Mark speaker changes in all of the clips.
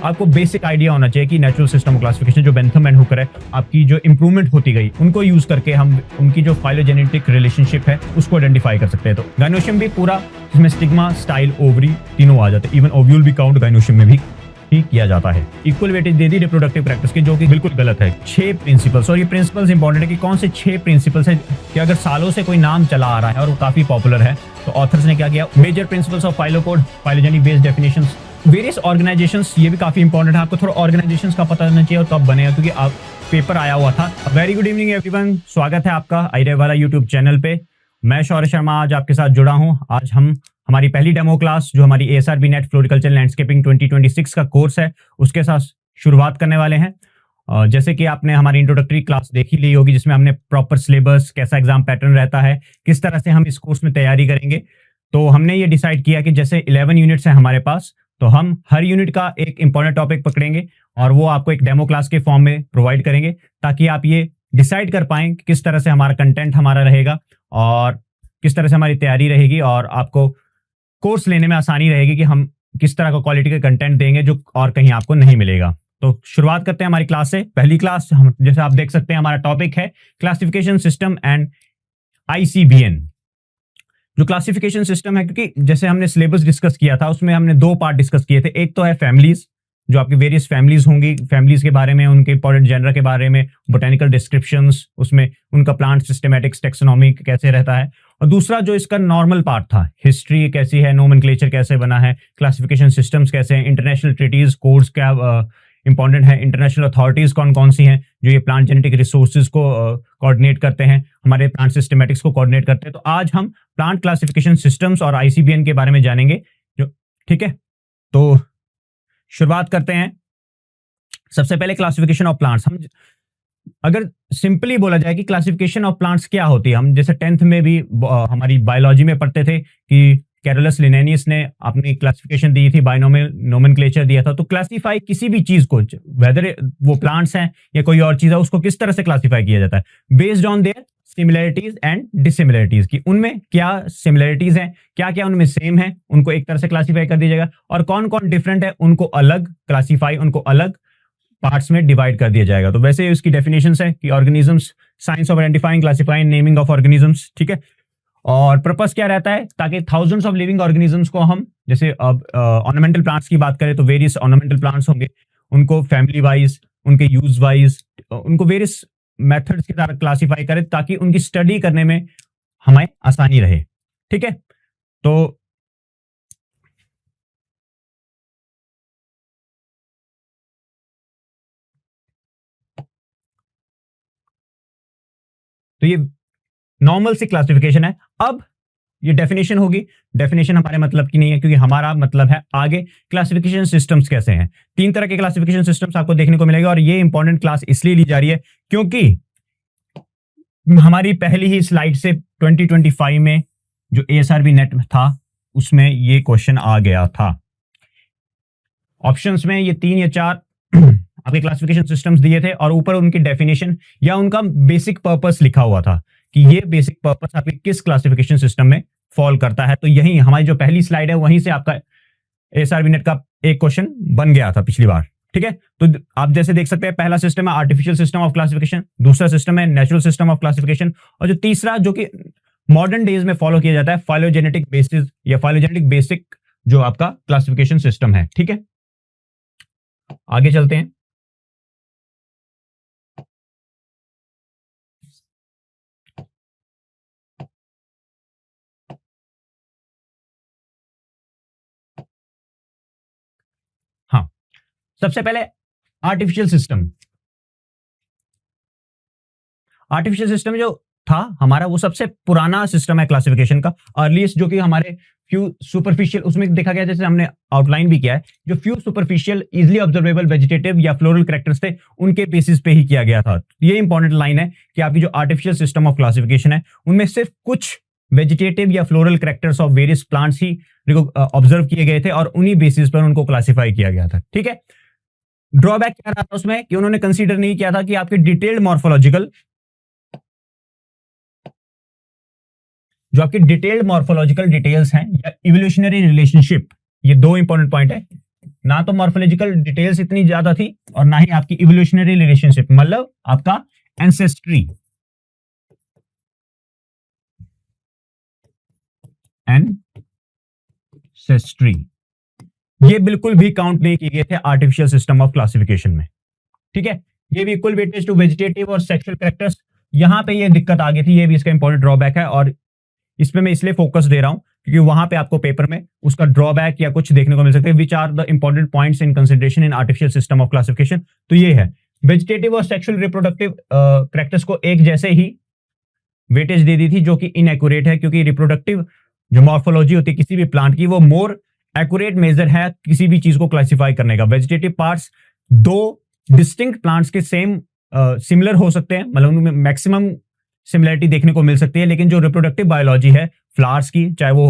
Speaker 1: आपको basic idea होना चाहिए कि नेचुरल सिस्टम क्लासिफिकेशन जो बेंथम एंड हुकर है, आपकी जो इंप्रूवमेंट होती गई, उनको यूज करके हम उनकी जो फाइलोजेनेटिक रिलेशनशिप है उसको आइडेंटिफाई कर सकते हैं। तो गायनोशियम भी पूरा इसमें स्टिग्मा, स्टाइल, ओवरी तीनों आ जाते हैं। इवन ओव्यूल भी काउंट गायनोशियम में भी ही किया जाता है। इक्वल वेटेज दे दी रिप्रोडक्टिव प्रैक्टिस की, जो कि बिल्कुल गलत है। 6 प्रिंसिपल्स, और ये प्रिंसिपल्स इंपॉर्टेंट है कि कौन से 6 प्रिंसिपल्स है कि अगर सालों से कोई नाम चला आ रहा है और वो काफी पॉपुलर है, तो ऑथर्स ने क्या किया, major principles of PhyloCode, phylogenic based definitions, various organisations, ये भी काफी इंपॉर्टेंट है। आपको थोड़ा ऑर्गेनाइजेशंस का पता होना चाहिए और कब बने, क्योंकि आप पेपर आया हुआ था। वेरी गुड इवनिंग एवरीवन, स्वागत है आपका आईरे वाला यूट्यूब चैनल पे। मैं शौर्य शर्मा आज आपके साथ जुड़ा हूं। आज हम हमारी पहली डेमो क्लास, जो हमारी ASRB नेट फ्लोरिकल्चर लैंडस्केपिंग 2026 का कोर्स है, उसके साथ शुरुआत करने वाले हैं। जैसे कि आपने हमारी इंट्रोडक्टरी क्लास देखी ली होगी, जिसमें हमने प्रॉपर सिलेबस, कैसा एग्जाम पैटर्न रहता है, किस तरह से हम इस कोर्स में तैयारी करेंगे, तो हमने ये डिसाइड किया कि जैसे 11 यूनिट्स हैं हमारे पास, तो हम हर यूनिट का एक इंपॉर्टेंट टॉपिक पकड़ेंगे और वो आपको एक डेमो क्लास के फॉर्म में प्रोवाइड करेंगे, ताकि आप ये डिसाइड कर पाएं कि किस तरह से हमारा कंटेंट हमारा रहेगा और किस तरह से हमारी तैयारी रहेगी, और आपको कोर्स लेने में आसानी रहेगी कि हम किस तरह का क्वालिटी का कंटेंट देंगे जो और कहीं आपको नहीं मिलेगा। तो शुरुआत करते हैं हमारी क्लास से। पहली क्लास, हम जैसे आप देख सकते हैं, हमारा टॉपिक है क्लासिफिकेशन सिस्टम एंड ICBN। जो क्लासिफिकेशन सिस्टम है, क्योंकि जैसे हमने सिलेबस डिस्कस किया था, उसमें हमने 2 पार्ट डिस्कस किए थे। एक तो है फैमिलीज, जो आपकी वेरियस फैमिलीज होंगी, फैमिलीज के बारे में, उनके इंपॉर्टेंट जेनर के बारे में, बोटेनिकल डिस्क्रिप्शंस, उसमें उनका प्लांट सिस्टमैटिक्स, टेक्सोनॉमी कैसे रहता है। और दूसरा जो इसका नॉर्मल पार्ट था, हिस्ट्री कैसी है, नोमेनक्लेचर कैसे बना है, क्लासिफिकेशन सिस्टम्स कैसे हैं, इंटरनेशनल ट्रीटीज, कोड्स क्या इंपॉर्टेंट है, इंटरनेशनल अथॉरिटीज कौन कौन सी हैं जो ये प्लांट जेनेटिक रिसोर्सेज को कोऑर्डिनेट करते हैं, हमारे प्लांट सिस्टमैटिक्स को कोऑर्डिनेट करते हैं। तो आज हम प्लांट क्लासिफिकेशन सिस्टम्स और ICBN के बारे में जानेंगे। जो ठीक है, तो शुरुआत करते हैं। सबसे पहले क्लासिफिकेशन ऑफ प्लांट्स। हम अगर सिंपली बोला जाए कि क्लासिफिकेशन ऑफ प्लांट्स क्या होती है, हम जैसे 10th में भी हमारी बायोलॉजी में पढ़ते थे कि कैरोलस लिनेनियस ने अपनी क्लासिफिकेशन दी थी, बाइनोमियल नोमेनक्लेचर दिया था। तो क्लासिफाई किसी भी चीज को, वेदर वो प्लांट्स हैं या कोई और चीज है, उसको किस तरह से क्लासिफाई किया जाता है, based on there similarities and dissimilarities, की उनमें क्या सिमिलरिटीज हैं, क्या क्या उनमें सेम है, उनको एक तरह से क्लासिफाई कर दिया जाएगा, और कौन कौन डिफरेंट है उनको अलग क्लासिफाई, उनको अलग पार्ट्स में डिवाइड कर दिया जाएगा। तो वैसे इसकी डेफिनेशंस है कि organisms, science of identifying, classifying, naming of organisms. ठीक है, और पर्पस क्या रहता है, ताकि थाउजेंड्स ऑफ लिविंग ऑर्गेनिजम्स को हम, जैसे अब ऑर्नामेंटल प्लांट्स की बात करें तो वेरियस ऑर्नामेंटल प्लांट्स होंगे, उनको फैमिली वाइज, उनके यूज वाइज, उनको वेरियस मेथड्स के द्वारा क्लासिफाई करें, ताकि उनकी स्टडी करने में हमें आसानी रहे। ठीक है, तो ये नॉर्मल सी क्लासिफिकेशन है। अब ये डेफिनेशन होगी, डेफिनेशन हमारे मतलब की नहीं है, क्योंकि हमारा मतलब है आगे क्लासिफिकेशन सिस्टम्स कैसे हैं। 3 तरह के क्लासिफिकेशन सिस्टम्स आपको देखने को मिलेगा, और ये इंपॉर्टेंट क्लास इसलिए ली जा रही है क्योंकि हमारी पहली ही स्लाइड से 2025 में जो ASRB नेट था, उसमें ये क्वेश्चन आ गया था। ऑप्शंस में ये 3 या 4 आपके क्लासिफिकेशन सिस्टम्स दिए थे, और ऊपर उनकी डेफिनेशन या उनका बेसिक पर्पस लिखा हुआ था कि ये बेसिक पर्पस आपके किस क्लासिफिकेशन सिस्टम में फॉल करता है। तो यही हमारी जो पहली स्लाइड है, वहीं से आपका ASRB नेट का एक क्वेश्चन बन गया था पिछली बार। ठीक है, तो आप जैसे देख सकते हैं, पहला सिस्टम है आर्टिफिशियल सिस्टम ऑफ क्लासिफिकेशन, दूसरा सिस्टम है नेचुरल सिस्टम ऑफ क्लासिफिकेशन, और जो तीसरा, जो कि मॉडर्न डेज में फॉलो किया जाता है, फाइलोजेनेटिक बेसिस या फाइलोजेनेटिक बेसिक, जो आपका क्लासिफिकेशन सिस्टम है। ठीक है, आगे चलते हैं। हाँ, सबसे पहले आर्टिफिशियल सिस्टम। आर्टिफिशियल सिस्टम जो था हमारा, वो सबसे पुराना सिस्टम है क्लासिफिकेशन का, अर्लीस्ट, जो कि हमारे फ्यू सुपरफिशियल, उसमें देखा गया, जैसे हमने आउटलाइन भी किया है, जो few superficial easily observable vegetative या फ्लोरल कैरेक्टर्स थे, उनके बेसिस पे ही किया गया था। ये इंपॉर्टेंट लाइन है कि आपकी जो आर्टिफिशियल सिस्टम ऑफ क्लासिफिकेशन है, उनमें सिर्फ कुछ वेजिटेटिव या floral characters of various plants he observe किए गए थे, और उन्हीं बेसिस पर उनको क्लासिफाई किया गया था। ठीक है, ड्रॉबैक क्या रहा था उसमें, कि उन्होंने कंसीडर नहीं किया था कि आपके डिटेल्ड मॉर्फोलॉजिकल, जो आपकी डिटेल्ड मॉर्फोलॉजिकल डिटेल्स हैं, या इवोल्यूशनरी रिलेशनशिप, ये 2 इंपॉर्टेंट पॉइंट है। ना तो मॉर्फोलॉजिकल डिटेल्स इतनी ज्यादा थी और ना ही आपकी इवोल्यूशनरी रिलेशनशिप, मतलब आपका एंसेस्ट्री एंसेस्ट्री ये बिल्कुल भी काउंट नहीं किए गए थे आर्टिफिशियल सिस्टम ऑफ क्लासिफिकेशन में। ठीक है, ये भी इक्वल वेटेज टू वेजिटेटिव और सेक्सुअल कैरेक्टर्स, यहां पे ये दिक्कत आ गई थी, ये भी इसका इंपॉर्टेंट ड्रॉबैक है। और इसमें मैं इसलिए फोकस दे रहा हूं क्योंकि वहां पे आपको पेपर में उसका ड्रॉबैक या कुछ देखने को मिल सकते हैं। Which are the important points in consideration in artificial system of classification, तो ये है वेजिटेटिव और सेक्सुअल रिप्रोडक्टिव कैरेक्टर्स को एक जैसे ही वेटेज दे दी थी, जो कि इनएक्यूरेट है, क्योंकि रिप्रोडक्टिव जो मॉर्फोलॉजी होती है किसी भी प्लांट की, वो मोर एक्यूरेट मेजर है किसी भी चीज को क्लासिफाई करने का। वेजिटेटिव पार्ट्स दो डिस्टिंक्ट प्लांट्स के सेम सिमिलर हो सकते हैं, मतलब उनमें मैक्सिमम सिमिलरिटी देखने को मिल सकती है, लेकिन जो रिप्रोडक्टिव बायोलॉजी है फ्लावर्स की, चाहे वो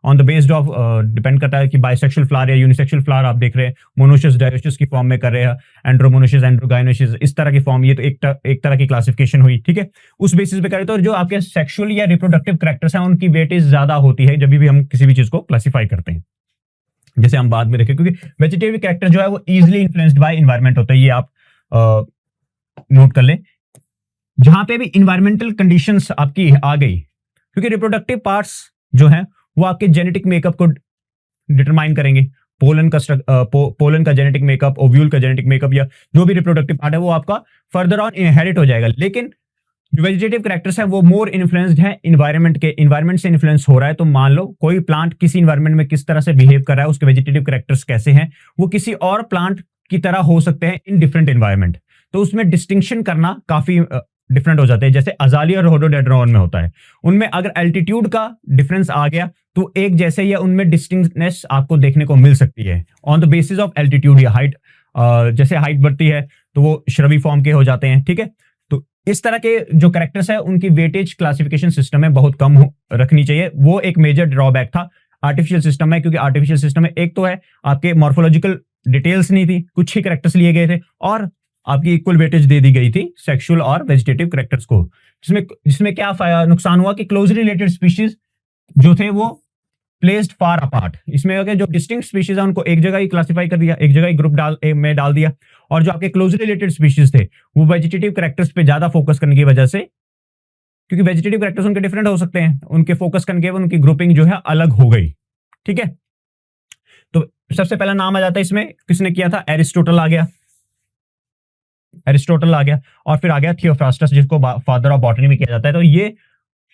Speaker 1: on the based of depend करता है कि बाइसेक्सुअल फ्लावर या यूनिसेक्सुअल फ्लावर आप देख रहे हैं, मोनोशियस डायोशियस की फॉर्म में कर रहे हैं, एंड्रोमोनोशियस एंड्रोगाइनोशियस, इस तरह की फॉर्म, ये तो एक तरह की क्लासिफिकेशन हुई। ठीक है, उस बेसिस पे करें तो जो आपके सेक्सुअल या रिप्रोडक्टिव कैरेक्टर्स हैं उनकी वेटेज ज्यादा होती है जब भी हम किसी भी चीज को क्लासिफाई करते हैं, जैसे हम बाद में देखें, क्योंकि वेजिटेटिव कैरेक्टर जो है वो इजिली इन्फ्लुएंस्ड बाय एनवायरनमेंट होता है, ये आप नोट कर लें। जहां पे भी इन्वायरमेंटल कंडीशंस आपकी आ गई, क्योंकि रिप्रोडक्टिव पार्ट्स जो हैं वो आपके जेनेटिक मेकअप को डिटरमाइन करेंगे, पोलन का जेनेटिक मेकअप, ओव्यूल का जेनेटिक मेकअप, या जो भी रिप्रोडक्टिव पार्ट है वो आपका फर्दर ऑन इनहेरिट हो जाएगा। लेकिन जो वेजिटेटिव कैरेक्टर्स है वो मोर इन्फ्लुएंस्ड है इन्वायरमेंट से इन्फ्लुएंस हो रहा है। तो मान लो कोई प्लांट किसी इन्वायरमेंट में किस तरह से बिहेव कर रहा है, उसके वेजिटेटिव कैरेक्टर्स कैसे हैं, वो किसी और प्लांट की तरह हो सकते हैं इन डिफरेंट इन्वायरमेंट, तो उसमें डिस्टिंक्शन करना काफी डिफरेंट हो जाते हैं। जैसे अजालिया और रोडोडेंड्रॉन में होता है, उनमें अगर एल्टीट्यूड का डिफरेंस आ गया तो एक जैसे या उनमें डिस्टिंक्टनेस आपको देखने को मिल सकती है on the basis of altitude या हाइट। जैसे हाइट बढ़ती है तो वो श्रवी फॉर्म के हो जाते हैं। ठीक है, तो इस तरह के जो कैरेक्टर्स है उनकी वेटेज क्लासिफिकेशन सिस्टम में बहुत कम रखनी चाहिए, वो एक मेजर ड्रॉबैक था आर्टिफिशियल सिस्टम में। क्योंकि आर्टिफिशियल सिस्टम में एक तो है आपके मॉर्फोलॉजिकल डिटेल्स नहीं थी, कुछ ही कैरेक्टर्स लिए गए थे, और आपकी इक्वल वेटेज दे दी गई थी सेक्सुअल और वेजिटेटिव कैरेक्टर्स को, जिसमें क्या नुकसान हुआ कि क्लोजली रिलेटेड स्पीशीज जो थे वो प्लेस्ड फार अपार्ट। इसमें अगर जो डिस्टिंक्ट स्पीशीज है उनको एक जगह ही क्लासिफाई कर दिया, एक जगह ही ग्रुप में डाल दिया, और जो आपके क्लोजली रिलेटेड स्पीशीज थे वो वेजिटेटिव कैरेक्टर्स पे ज्यादा फोकस करने की वजह से, क्योंकि वेजिटेटिव कैरेक्टर्स उनके डिफरेंट हो सकते हैं, उनके फोकस करने के उनकी ग्रुपिंग जो है अलग हो गई। ठीक है, तो सबसे पहला नाम आ जाता है इसमें, किसने किया था, एरिस्टोटल आ गया, और फिर आ गया थियोफ्रास्टस, जिसको फादर ऑफ बॉटनी भी किया जाता है। तो ये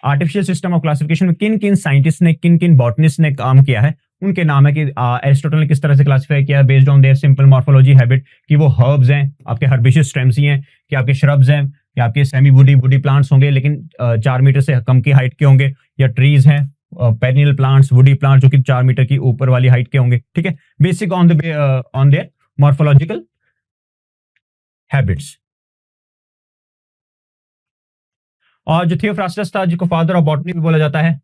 Speaker 1: आर्टिफिशियल सिस्टम ऑफ क्लासिफिकेशन में किन किन साइंटिस्ट ने, किन किन बॉटनिस्ट ने काम किया है, उनके नाम है कि एरिस्टोटल ने किस तरह से क्लासिफाई किया based on there simple morphology habit, कि वो हर्ब्स हैं, आपके हर्बिशियस स्टेम्स ही हैं, कि आपके श्रब्स हैं, या आपके सेमी वुडी प्लांट्स होंगे लेकिन 4 मीटर से कम की हाइट के होंगे, या ट्रीज हैं, पेरिनियल प्लांट्स, वुडी प्लांट जो कि 4 मीटर की ऊपर वाली हाइट के होंगे। ठीक है, basic on their morphological habits. और जो थियोफ्रास्टस था, जिसको फादर ऑफ बॉटनी भी बोला जाता है,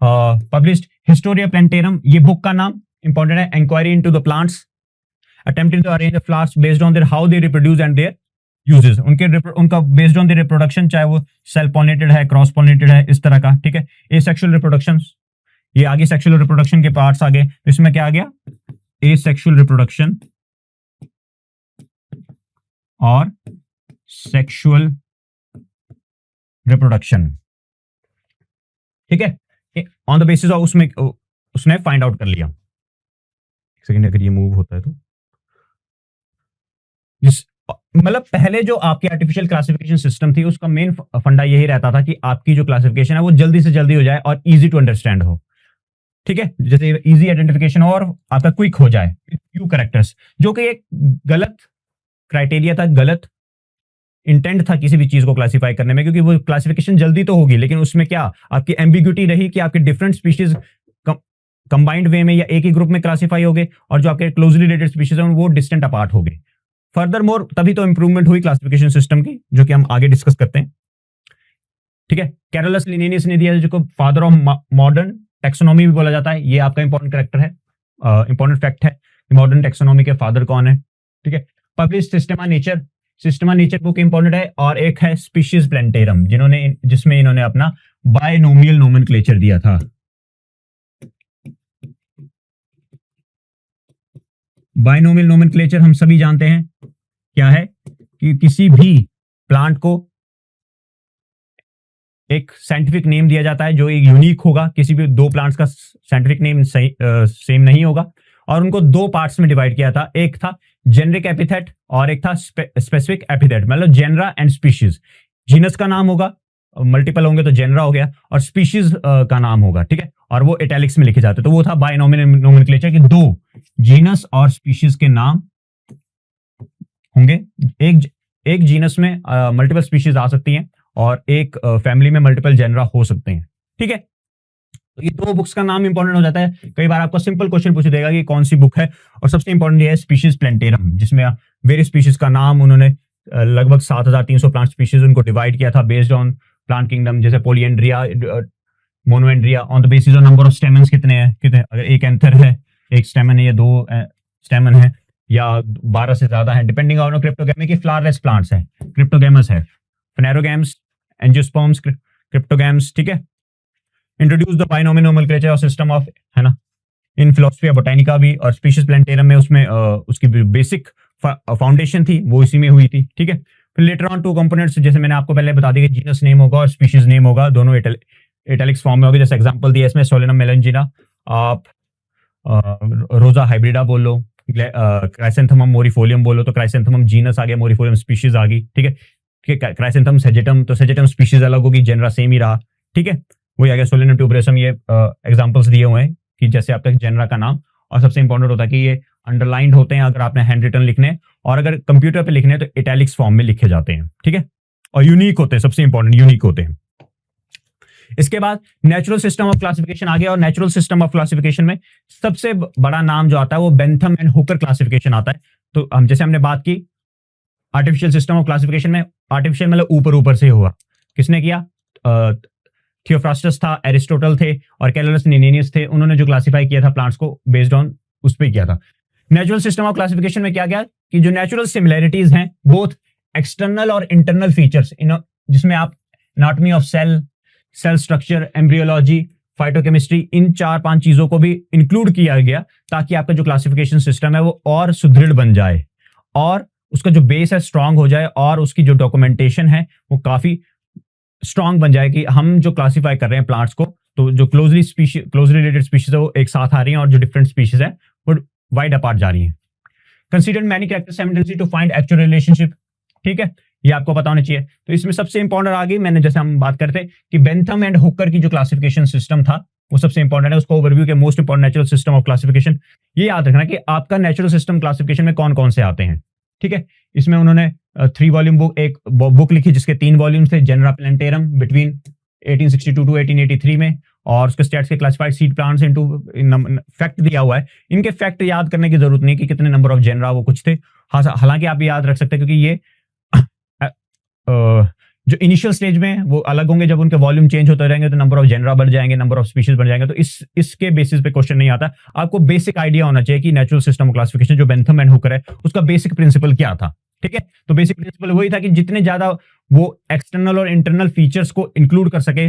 Speaker 1: पब्लिश्ड हिस्टोरिया प्लांटेरम, ये बुक का नाम इंपॉर्टेंट है, inquiry into the plants attempting to arrange the flowers based on their how they reproduce and their uses, उनका बेस्ड ऑन द रिप्रोडक्शन, चाहे वो सेल्फ पॉलिनेटेड है, क्रॉस पॉलिनेटेड है, इस तरह का। ठीक है, एसेक्सुअल रिप्रोडक्शन, ये आगे सेक्सुअल रिप्रोडक्शन के पार्ट्स आ गए, तो इसमें क्या आ गया, एसेक्सुअल रिप्रोडक्शन और सेक्सुअल रिप्रोडक्शन। ठीक है, ऑन द बेसिस ऑफ उसने फाइंड आउट कर लिया। एक सेकंड, अगर ये मूव होता है तो मतलब पहले जो आपकी आर्टिफिशियल क्लासिफिकेशन सिस्टम थी उसका मेन फंडा यही रहता था कि आपकी जो क्लासिफिकेशन है वो जल्दी से जल्दी हो जाए और इजी टू अंडरस्टैंड हो। ठीक है, जैसे इजी आइडेंटिफिकेशन और आपका क्विक हो जाए, फ्यू कैरेक्टर्स, जो कि एक गलत क्राइटेरिया था, गलत इंटेंट था किसी भी चीज को क्लासिफाई करने में, क्योंकि वो क्लासिफिकेशन जल्दी तो होगी लेकिन उसमें क्या आपकी एम्बिग्यूटी रही कि आपके डिफरेंट स्पीशीज कंबाइंड वे में या एक ही ग्रुप में क्लासिफाई हो गए, और जो आपके क्लोजली रिलेटेड स्पीशीज हैं वो डिस्टेंट अपार्ट हो गए। फर्दर मोर तभी तो इंप्रूवमेंट हुई क्लासिफिकेशन सिस्टम की, जो कि हम आगे डिस्कस करते हैं। ठीक है, कैरोलस लिनियस ने दिया, जिसको फादर ऑफ मॉडर्न टेक्सोनॉमी भी बोला जाता है। ये आपका इंपॉर्टेंट कैरेक्टर है, इंपॉर्टेंट फैक्ट है, मॉडर्न टेक्सोनॉमी के फादर कौन है। ठीक है, publish Systema nature book important है, और एक है स्पीशीज प्लांटेरम, जिसमें इन्होंने अपना बायनोमियल नोमेनक्लेचर दिया था। बाइनोमियल नोमेनक्लेचर हम सभी जानते हैं क्या है, कि किसी भी प्लांट को एक साइंटिफिक नेम दिया जाता है जो एक यूनिक होगा, किसी भी दो प्लांट्स का साइंटिफिक नेम सेम नहीं होगा, और उनको दो पार्ट्स में डिवाइड किया था, एक था जेनरिक एपिथेट और एक था स्पेसिफिक एपिथेट, मतलब जेनरा एंड स्पीशीज। जीनस का नाम होगा, मल्टीपल होंगे तो जेनरा हो गया, और स्पीशीज का नाम होगा, ठीक है, और वो इटैलिक्स में लिखे जाते, तो वो था बाइनोमियल नोमेनक्लेचर कि दो जीनस और स्पीशीज के नाम होंगे। एक जीनस में मल्टीपल स्पीशीज आ सकती हैं और एक फैमिली में मल्टीपल जेनरा हो सकते हैं, ठीक है। तो ये दो बुक्स का नाम इंपॉर्टेंट हो जाता है। कई बार आपको सिंपल क्वेश्चन पूछ देगा कि कौन सी बुक है, और सबसे इंपॉर्टेंट ये है स्पीशीज प्लेंटेरम, जिसमें वेरियस स्पीशीज का नाम उन्होंने लगभग 7300 प्लांट स्पीशीज उनको डिवाइड किया था बेस्ड ऑन प्लांट किंगडम, जैसे polyandria, monandria, on the basis of number of stamens कितने हैं, अगर एक एंथर है, एक स्टेमन है, या दो स्टेमन है, या 12 से ज्यादा है, डिपेंडिंग ऑन क्रिप्टोगैमी की फ्लावरलेस प्लांट्स है, क्रिप्टोगैमस है, फेनेरोगैम्स, एंजियोस्पर्म्स, क्रिप्टोगैम्स, ठीक है। इंट्रोड्यूस द बाइनोमियल नोमेनक्लेचर और सिस्टम ऑफ, है ना, इन फिलोसफी ऑफ बोटेनिका भी, और स्पीशीज प्लेंटेरम में उसमें उसकी बेसिक फाउंडेशन थी वो इसी में हुई थी, ठीक है। फिर लेटर ऑन टू कंपोनेंट्स, जैसे मैंने आपको पहले बता दिया कि जीनस नेम होगा और स्पीशीज नेम होगा, दोनों इटैलिक्स फॉर्म में होगी। जैसे एग्जांपल दिया इसमें सोलेनम मेलनजिना, आप रोजा हाइब्रिडा बोल लो, क्राइसेंथेमम मोरिफोलियम बोलो तो क्राइसेंथेमम जीनस आ गया, मोरिफोलियम स्पीशीज आ गई, ठीक है। क्राइसेंथेमम सेजेटम, तो सेजेटम स्पीशीज अलग होगी, जेनरा सेम ही रहा, ठीक है। वही आ गया सोलेनम ट्यूबरेसम, ये एग्जांपल्स दिए हुए हैं कि जैसे आपका जेनरा का नाम, और सबसे इंपॉर्टेंट होता है कि ये अंडरलाइंड होते हैं अगर आपने हैंड रिटन लिखने, और अगर कंप्यूटर पे लिखने तो इटैलिक्स फॉर्म में लिखे जाते हैं, ठीक है, और यूनिक होते हैं, सबसे इंपॉर्टेंट यूनिक होते हैं। इसके बाद नेचुरल सिस्टम ऑफ क्लासिफिकेशन आ गया, और नेचुरल सिस्टम ऑफ क्लासिफिकेशन में सबसे बड़ा नाम जो आता है वो बेंथम एंड हुकर क्लासिफिकेशन आता है। तो हम जैसे हमने बात की आर्टिफिशियल सिस्टम ऑफ क्लासिफिकेशन में, आर्टिफिशियल मतलब ऊपर ऊपर से हुआ, किसने किया, थियोफ्रास्टस था, एरिस्टोटल थे, और कैलोरस निनेनियस थे, उन्होंने जो क्लासिफाई किया था प्लांट्स को बेस्ड ऑन उस पर किया था। नेचुरल सिस्टम ऑफ क्लासिफिकेशन में क्या गया कि जो नेचुरल सिमिलैरिटीज हैं बोथ एक्सटर्नल और इंटरनल फीचर्स, जिसमें आप anatomy of cell structure, embryology, phytochemistry, इन 4-5 चीजों को भी इंक्लूड किया गया ताकि आपका जो क्लासिफिकेशन सिस्टम है वो और सुदृढ़ बन जाए, और उसका जो बेस है स्ट्रांग हो जाए, और उसकी जो डॉक्यूमेंटेशन है वो काफी स्ट्रांग बन जाए कि हम जो क्लासिफाई कर रहे हैं प्लांट्स को, तो जो क्लोजली रिलेटेड स्पीशीज है वो एक साथ आ रही हैं, और जो डिफरेंट स्पीशीज है वो वाइड अपार्ट जा रही हैं। Considered many characters simultaneously to find actual relationship, ठीक है, ये आपको पता होना चाहिए। तो इसमें सबसे इंपॉर्टेंट आ गई, मैंने जैसे हम बात करते कि बेंथम एंड हुकर की जो क्लासिफिकेशन सिस्टम था वो सबसे इंपॉर्टेंट है, उसको ओवरव्यू के most important natural system of classification. ये याद रखना कि आपका नेचुरल सिस्टम क्लासिफिकेशन में कौन कौन से आते हैं, ठीक है। इसमें उन्होंने 3 वॉल्यूम बुक, एक बुक लिखी जिसके 3 वॉल्यूम्स थे, जेनरा प्लेंटेरम बिटवीन 1862 टू 1883 में, और उसके स्टेट्स के classified seed plants into fact दिया हुआ है। इनके फैक्ट याद करने की जरूरत नहीं कि कितने नंबर ऑफ जेनरा वो कुछ थे, हालांकि आप याद रख सकते हैं क्योंकि ये जो इनिशियल स्टेज में वो अलग होंगे, जब उनके वॉल्यूम चेंज होते रहेंगे तो नंबर ऑफ जेनरा बढ़ जाएंगे, नंबर ऑफ स्पीशीज बढ़ जाएंगे, तो इसके बेसिस पे क्वेश्चन नहीं आता। आपको बेसिक आइडिया होना चाहिए कि नेचुरल सिस्टम क्लासिफिकेशन जो बेंथम एंड हुकर है उसका बेसिक प्रिंसिपल क्या था, ठीक है। तो बेसिक प्रिंसिपल वही था कि जितने ज्यादा वो एक्सटर्नल और इंटरनल फीचर्स को इंक्लूड कर सके,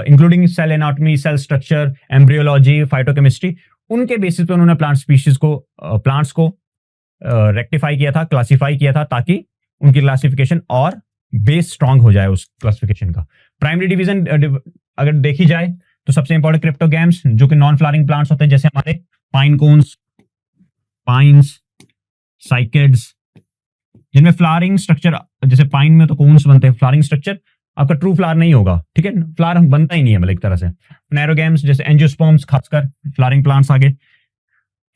Speaker 1: including cell anatomy, cell structure, embryology, phytochemistry, उनके बेसिस पे उन्होंने प्लांट्स को रेक्टिफाई किया था, क्लासिफाई किया था, ताकि उनकी क्लासिफिकेशन और बेस स्ट्रांग हो जाए उस क्लासिफिकेशन का। प्राइमरी डिवीजन अगर देखी जाए तो सबसे इंपॉर्टेंट क्रिप्टोगैम्स, जो कि नॉन फ्लावरिंग प्लांट्स होते हैं, जैसे हमारे पाइन कोन्स, पाइन्स, साइकेड्स, जिनमें फ्लावरिंग स्ट्रक्चर, जैसे पाइन में तो कोन्स बनते हैं, फ्लावरिंग स्ट्रक्चर आपका ट्रू फ्लावर नहीं होगा, ठीक है, फ्लावर बनता ही नहीं है मतलब एक तरह से। नैरोगैम्स जैसे एंजियोस्पर्म्स, खासकर फ्लावरिंग प्लांट्स आगे।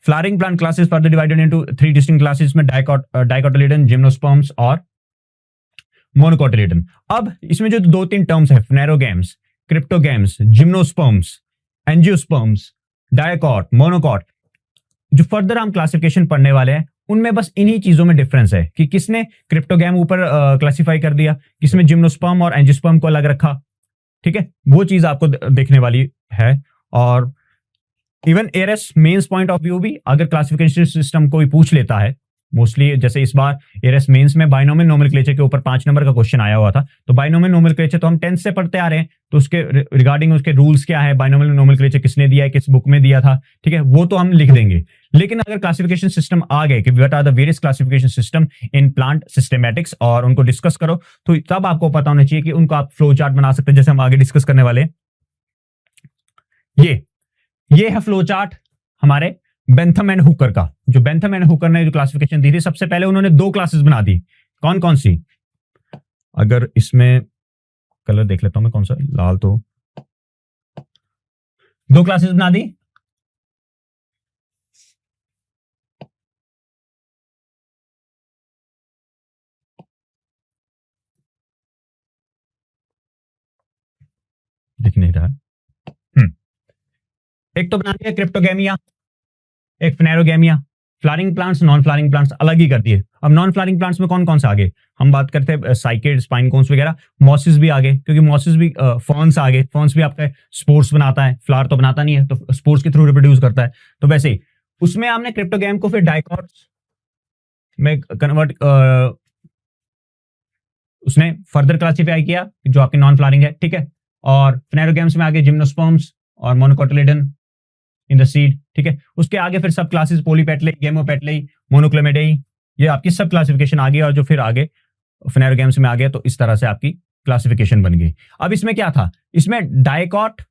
Speaker 1: Flowering plant classes further divided into 3 distinct classes में डाइकोटिलेडन, जिम्नोस्पर्म्स और मोनोकोटिलेडन। अब इसमें जो 2-3 टर्म्स है, phanerogams, cryptogams, gymnosperms, angiosperms, dicot, monocot, जो फर्दर हम क्लासिफिकेशन पढ़ने वाले हैं उनमें बस इन्हीं चीजों में डिफरेंस है कि किसने क्रिप्टोगैम ऊपर क्लासिफाई कर दिया, किसने जिम्नोस्पर्म और एंजियोस्पर्म को अलग रखा, ठीक है, वो चीज आपको देखने वाली है। और even ARS men's point of view भी अगर क्लासिफिकेशन सिस्टम कोई पूछ लेता है मोस्टली जैसे इस बार एरएस मेंस में बाइनोमियल नोमेनक्लेचर के ऊपर 5 नंबर का क्वेश्चन आया हुआ था, तो बाइनोमियल नोमेनक्लेचर तो हम 10th से पढ़ते आ रहे हैं, तो उसके रिगार्डिंग उसके रूल्स क्या है, बाइनोमियल नोमेनक्लेचर किसने दिया है, किस बुक में दिया था, ठीक है, वो तो हम लिख देंगे। लेकिन अगर क्लासिफिकेशन सिस्टम आ गए कि what are the various classification system in plant systematics और उनको डिस्कस करो, तो तब आपको पता होना चाहिए कि उनको आप फ्लो चार्ट बना सकते हैं, जैसे हम आगे डिस्कस करने वाले हैं। ये है फ्लो चार्ट हमारे बेंथम एंड हुकर का। जो बेंथम एंड हुकर ने जो क्लासिफिकेशन दी थी, सबसे पहले उन्होंने 2 क्लासेस बना दी। कौन कौन सी? अगर इसमें कलर देख लेता हूं मैं, कौन सा लाल, तो 2 क्लासेस बना दी। दिख नहीं रहा है। एक तो बना दिया क्रिप्टोगेमिया, एक phanerogamia. Flowering plants, non flowering plants अलग ही कर दिए। अब नॉन फ्लावरिंग प्लांट्स में कौन कौन से आगे हम बात करते हैं, साइकेड, स्पाइन कोन्स वगैरह, मॉसिस भी आगे, क्योंकि मॉसिस भी, फर्न्स आगे, फर्न्स भी आपका स्पोर्स बनाता है, फ्लावर तो बनाता नहीं है, तो स्पोर्स के थ्रू रिप्रोड्यूस करता है। तो वैसे ही उसमें हमने क्रिप्टोगेम को फिर डाइकॉट्स में कन्वर्ट, उसने फर्दर क्लासिफाई किया जो आपके नॉन फ्लावरिंग है, ठीक है। और फ्लेरोगेम्स में आगे जिम्नोस्पर्म्स और मोनोकोटिलेडन इन द सीड, ठीक है। उसके आगे फिर सब क्लासेस, पोलीपेटले, गेमोपेटले, मोनोक्लेमेडेई, ये आपकी सब क्लासिफिकेशन आ गई। और जो फिर आगे फ्लेरोगेम्स में आ गया, तो इस तरह से आपकी क्लासिफिकेशन बन गई। अब इसमें क्या था, इसमें डाइकॉट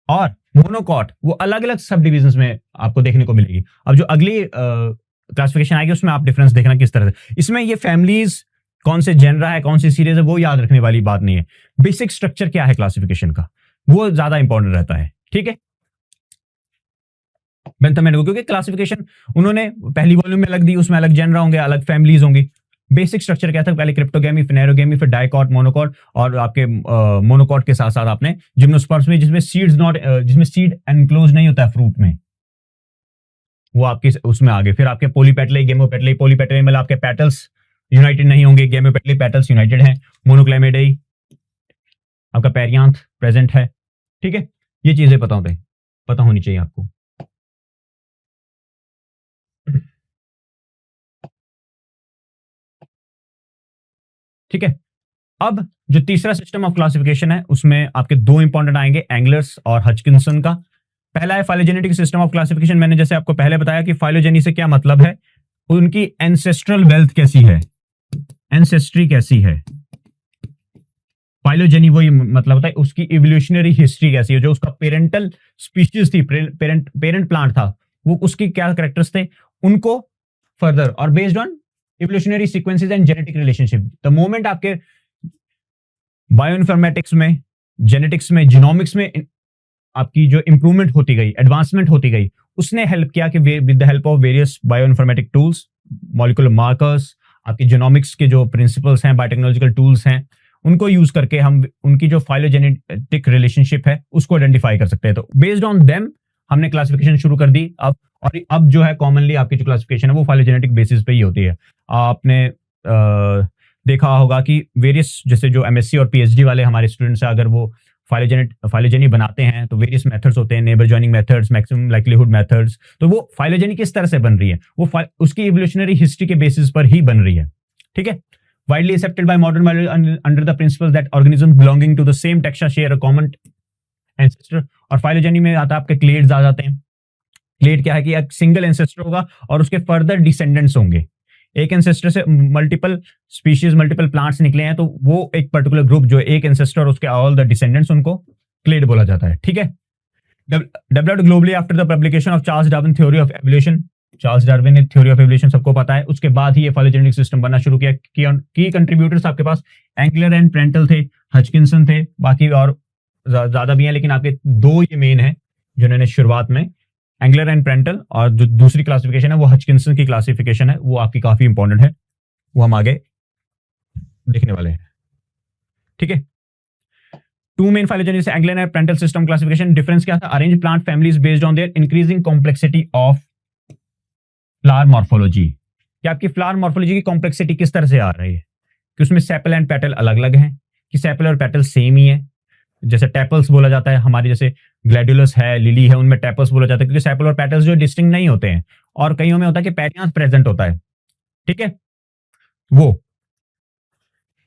Speaker 1: और मोनोकॉट वो अलग अलग सब डिविजन्स में आपको देखने को मिलेगी। अब जो अगली क्लासिफिकेशन आएगी उसमें आप डिफरेंस देखना किस तरह से। इसमें ये फैमिलीज कौन से जेनरा है, कौन सी सीरीज है, वो याद रखने वाली बात नहीं है। बेसिक स्ट्रक्चर क्या है क्लासिफिकेशन का, वो ज्यादा इंपॉर्टेंट रहता है, ठीक है। बेंथम एंड हुकर, क्योंकि क्लासिफिकेशन उन्होंने पहली वॉल्यूम में अलग दी, उसमें अलग जेनरा होंगे, अलग फैमिलीज होंगी। बेसिक स्ट्रक्चर क्या था, पहले क्रिप्टोगेमी, फ्लेरोगेमी, फिर डाइकॉट, मोनोकॉट, और आपके मोनोकॉट के साथ साथ आपने जिम्नोस्पर्म्स में, जिसमें सीड्स नॉट, जिसमें सीड एनक्लोज नहीं होता है फ्रूट में, वो आपके उसमें आगे। फिर आपके पोलीपेटले, गेमोपेटले, पोलीपेटले मतलब आपके पेटल्स यूनाइटेड नहीं होंगे, गेमोपेटले पेटल्स यूनाइटेड हैं, मोनोक्लेमेडेई आपका पेरियांथ प्रेजेंट है, ठीक है। ये चीजें पता होनी चाहिए आपको। ठीक है। अब जो तीसरा सिस्टम ऑफ क्लासिफिकेशन है, उसमें आपके 2 इंपॉर्टेंट आएंगे, एंगलर्स और हचकिंसन का। पहला है फाइलोजेनेटिक सिस्टम ऑफ क्लासिफिकेशन। मैंने जैसे आपको पहले बताया कि फाइलोजेनी से क्या मतलब है, उनकी एंसेस्ट्रल वेल्थ कैसी है, एंसेस्ट्री कैसी है। फाइलोजेनी वही मतलब होता है, उसकी इवोल्यूशनरी हिस्ट्री कैसी है, जो उसका पेरेंटल स्पीशीज थी, पेरेंट प्लांट था, वो उसकी क्या कैरेक्टर्स थे, उनको फर्दर, और based on evolutionary sequences and genetic relationship. The moment आपके बायोइन्फॉर्मेटिक्स में, जेनेटिक्स में, जीनोमिक्स में आपकी जो इंप्रूवमेंट होती गई, एडवांसमेंट होती गई, उसने हेल्प किया कि with the help of various bioinformatic tools, molecular markers, आपके जीनोमिक्स के जो प्रिंसिपल्स हैं, बायोटेक्नोलॉजिकल टूल्स हैं, उनको यूज करके हम उनकी जो फाइलोजेनेटिक रिलेशनशिप है उसको आइडेंटिफाई कर सकते हैं। तो बेस्ड ऑन देम हमने क्लासिफिकेशन शुरू कर दी। अब जो है कॉमनली आपकी जो क्लासिफिकेशन है वो फाइलोजेनेटिक बेसिस पे ही होती है। आपने देखा होगा कि वेरियस, जैसे जो एमएससी और पीएचडी वाले हमारे स्टूडेंट्स हैं, अगर वो फाइलोजेनी बनाते हैं तो वेरियस मेथड्स होते हैं, neighbour joining methods, maximum likelihood methods. तो वो फाइलोजेनी किस तरह से बन रही है, वो उसकी इवोल्यूशनरी हिस्ट्री के बेसिस पर ही बन रही है, ठीक है। Widely accepted by modern biology under the principle that organisms belonging to the same taxa share a common ancestor। और फाइलोजेनी में आता है आपके क्लेड्स आ जाते हैं। क्लेड क्या है कि एक सिंगल एंसेस्टर होगा और उसके फर्दर डिसेंडेंट्स होंगे। एक एंसेस्टर से मल्टीपल स्पीशीज, मल्टीपल प्लांट्स निकले हैं, तो वो एक पर्टिकुलर ग्रुप जो एक एंसेस्टर और उसके ऑल द डिसेंडेंट्स, उनको क्लेड बोला जाता है, ठीक है। Developed globally after the publication of Charles Darwin theory of evolution. Charles Darwin ने थ्योरी ऑफ एवोल्यूशन सबको पता है, उसके बाद ही ये फाइलोजेनेटिक सिस्टम बनना शुरू किया। की कंट्रीब्यूटर्स आपके पास एंगलर एंड प्रेंटल थे, हचकिंसन थे, बाकी और ज्यादा भी हैं, लेकिन आपके 2 ये मेन है जिन्होंने शुरुआत में, एंगलर एंड प्रेंटल, और जो दूसरी क्लासिफिकेशन है वो हचकिंसन की क्लासिफिकेशन है, वो आपकी काफी इंपॉर्टेंट है, वो हम आगे देखने वाले हैं, ठीक है। 2 main phylogenetic Engler and Prantl system classification. Difference क्या था, arrange plant families based on their increasing complexity of flower morphology, कि आपकी फ्लावर मॉर्फोलॉजी की कॉम्प्लेक्सिटी किस तरह से आ रही है, कि उसमें सेपल एंड पेटल अलग अलग हैं, कि सेपल और पेटल सेम ही है। जैसे टेपल्स बोला जाता है हमारे, जैसे ग्लैडुलस है, लिली है, उनमें टेपल्स बोला जाता है, क्योंकि सेपल और पेटल्स जो डिस्टिंक्ट नहीं होते हैं, और कईयों में होता है कि पेरियांथ प्रेजेंट होता है, ठीक है। वो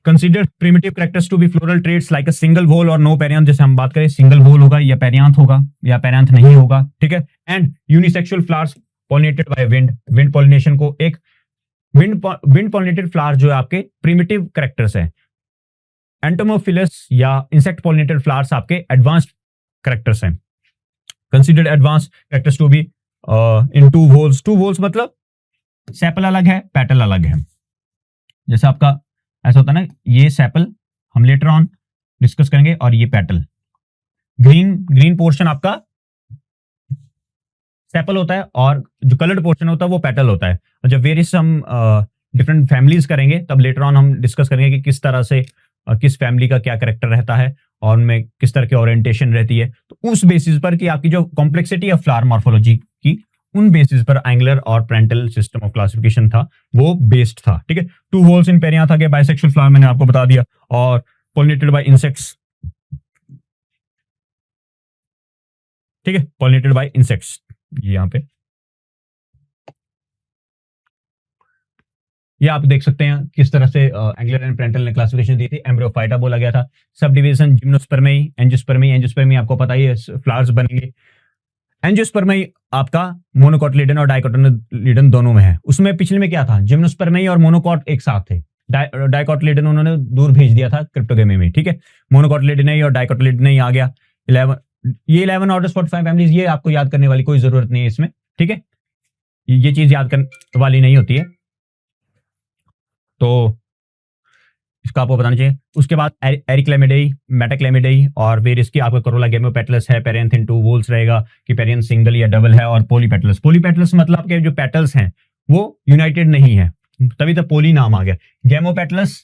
Speaker 1: consider primitive characters to be floral traits like a single whorl और नो पेरियांथ, जैसे हम बात करें सिंगल वोल होगा या पेरियांथ होगा या पेरियांथ नहीं होगा, ठीक है। And unisexual flowers pollinated by wind, wind pollination को एक विंड पॉलिनेटेड फ्लावर जो है आपके प्रिमिटिव कैरेक्टर्स है। एंटोमोफिलस या इंसेक्ट पॉलिनेटेड फ्लावर्स आपके एडवांस्ड कैरेक्टर्स हैं। Considered advanced characters to be in two whorls, two whorls मतलब सेपल अलग है पेटल अलग है। जैसे आपका ऐसा होता है ना, ये सेपल हम लेटर ऑन डिस्कस करेंगे और ये पेटल, ग्रीन पोर्शन आपका सेपल होता है और जो कलर्ड पोर्शन होता है वो पेटल होता है। और जब वेरियस हम डिफरेंट फैमिलीज करेंगे तब लेटर ऑन हम डिस्कस करेंगे कि किस तरह से किस फैमिली का क्या करेक्टर रहता है और उनमें किस तरह की ओरिएंटेशन रहती है। तो उस बेसिस पर कि आपकी जो कॉम्प्लेक्सिटी ऑफ फ्लावर मॉर्फोलॉजी की, उन बेसिस पर एंगुलर और पेरेंटल सिस्टम ऑफ क्लासिफिकेशन था वो बेस्ड था, ठीक है। टू वोल्स इन पेरियांथ था कि बाइसेक्सुअल फ्लावर मैंने आपको बता दिया, और पॉलिनेटेड बाय इंसेक्ट्स, ठीक है, पॉलिनेटेड बाय इंसेक्ट्स। यहाँ पे ये आप देख सकते हैं किस तरह से एंगुलर एंड पेरेंटल ने क्लासिफिकेशन दी थी। एम्ब्रियोफाइटा बोला गया था। Sub division gymnospermae, angiospermae, angiospermae आपको पता ही है फ्लावर्स बनेंगे। एंजियोस्पर्मी आपका मोनोकोटिलिडन और डाइकोटिलिडन दोनों में है। उसमें पिछले में क्या था, जिम्नोस्पर्मी और मोनोकॉट एक साथ थे। डाइकोटिलिडन उन्होंने दूर भेज दिया था क्रिप्टोगेमी में, ठीक है। मोनोकोटिलिडन और डाइकोटिलिडन आ गया। 11 ये 11 ऑर्डर 45 फैमिलीज, ये आपको याद करने वाली कोई जरूरत नहीं है इसमें, ठीक है। ये चीज याद करने वाली नहीं होती है, तो इसका आपको बताना चाहिए। उसके बाद एरिक्लेमिडेई, मेटाक्लेमिडेई और वेरियस की आपको कोरोला गेमियोपेटलस है। पेरियांथ इन टू वोल्स रहेगा कि पेरियांथ सिंगल या डबल है। और पॉलीपेटलस, पॉलीपेटलस मतलब आपके जो पेटल्स हैं वो यूनाइटेड नहीं है, तभी तो पोली नाम आ गया। गेमोपेटलस,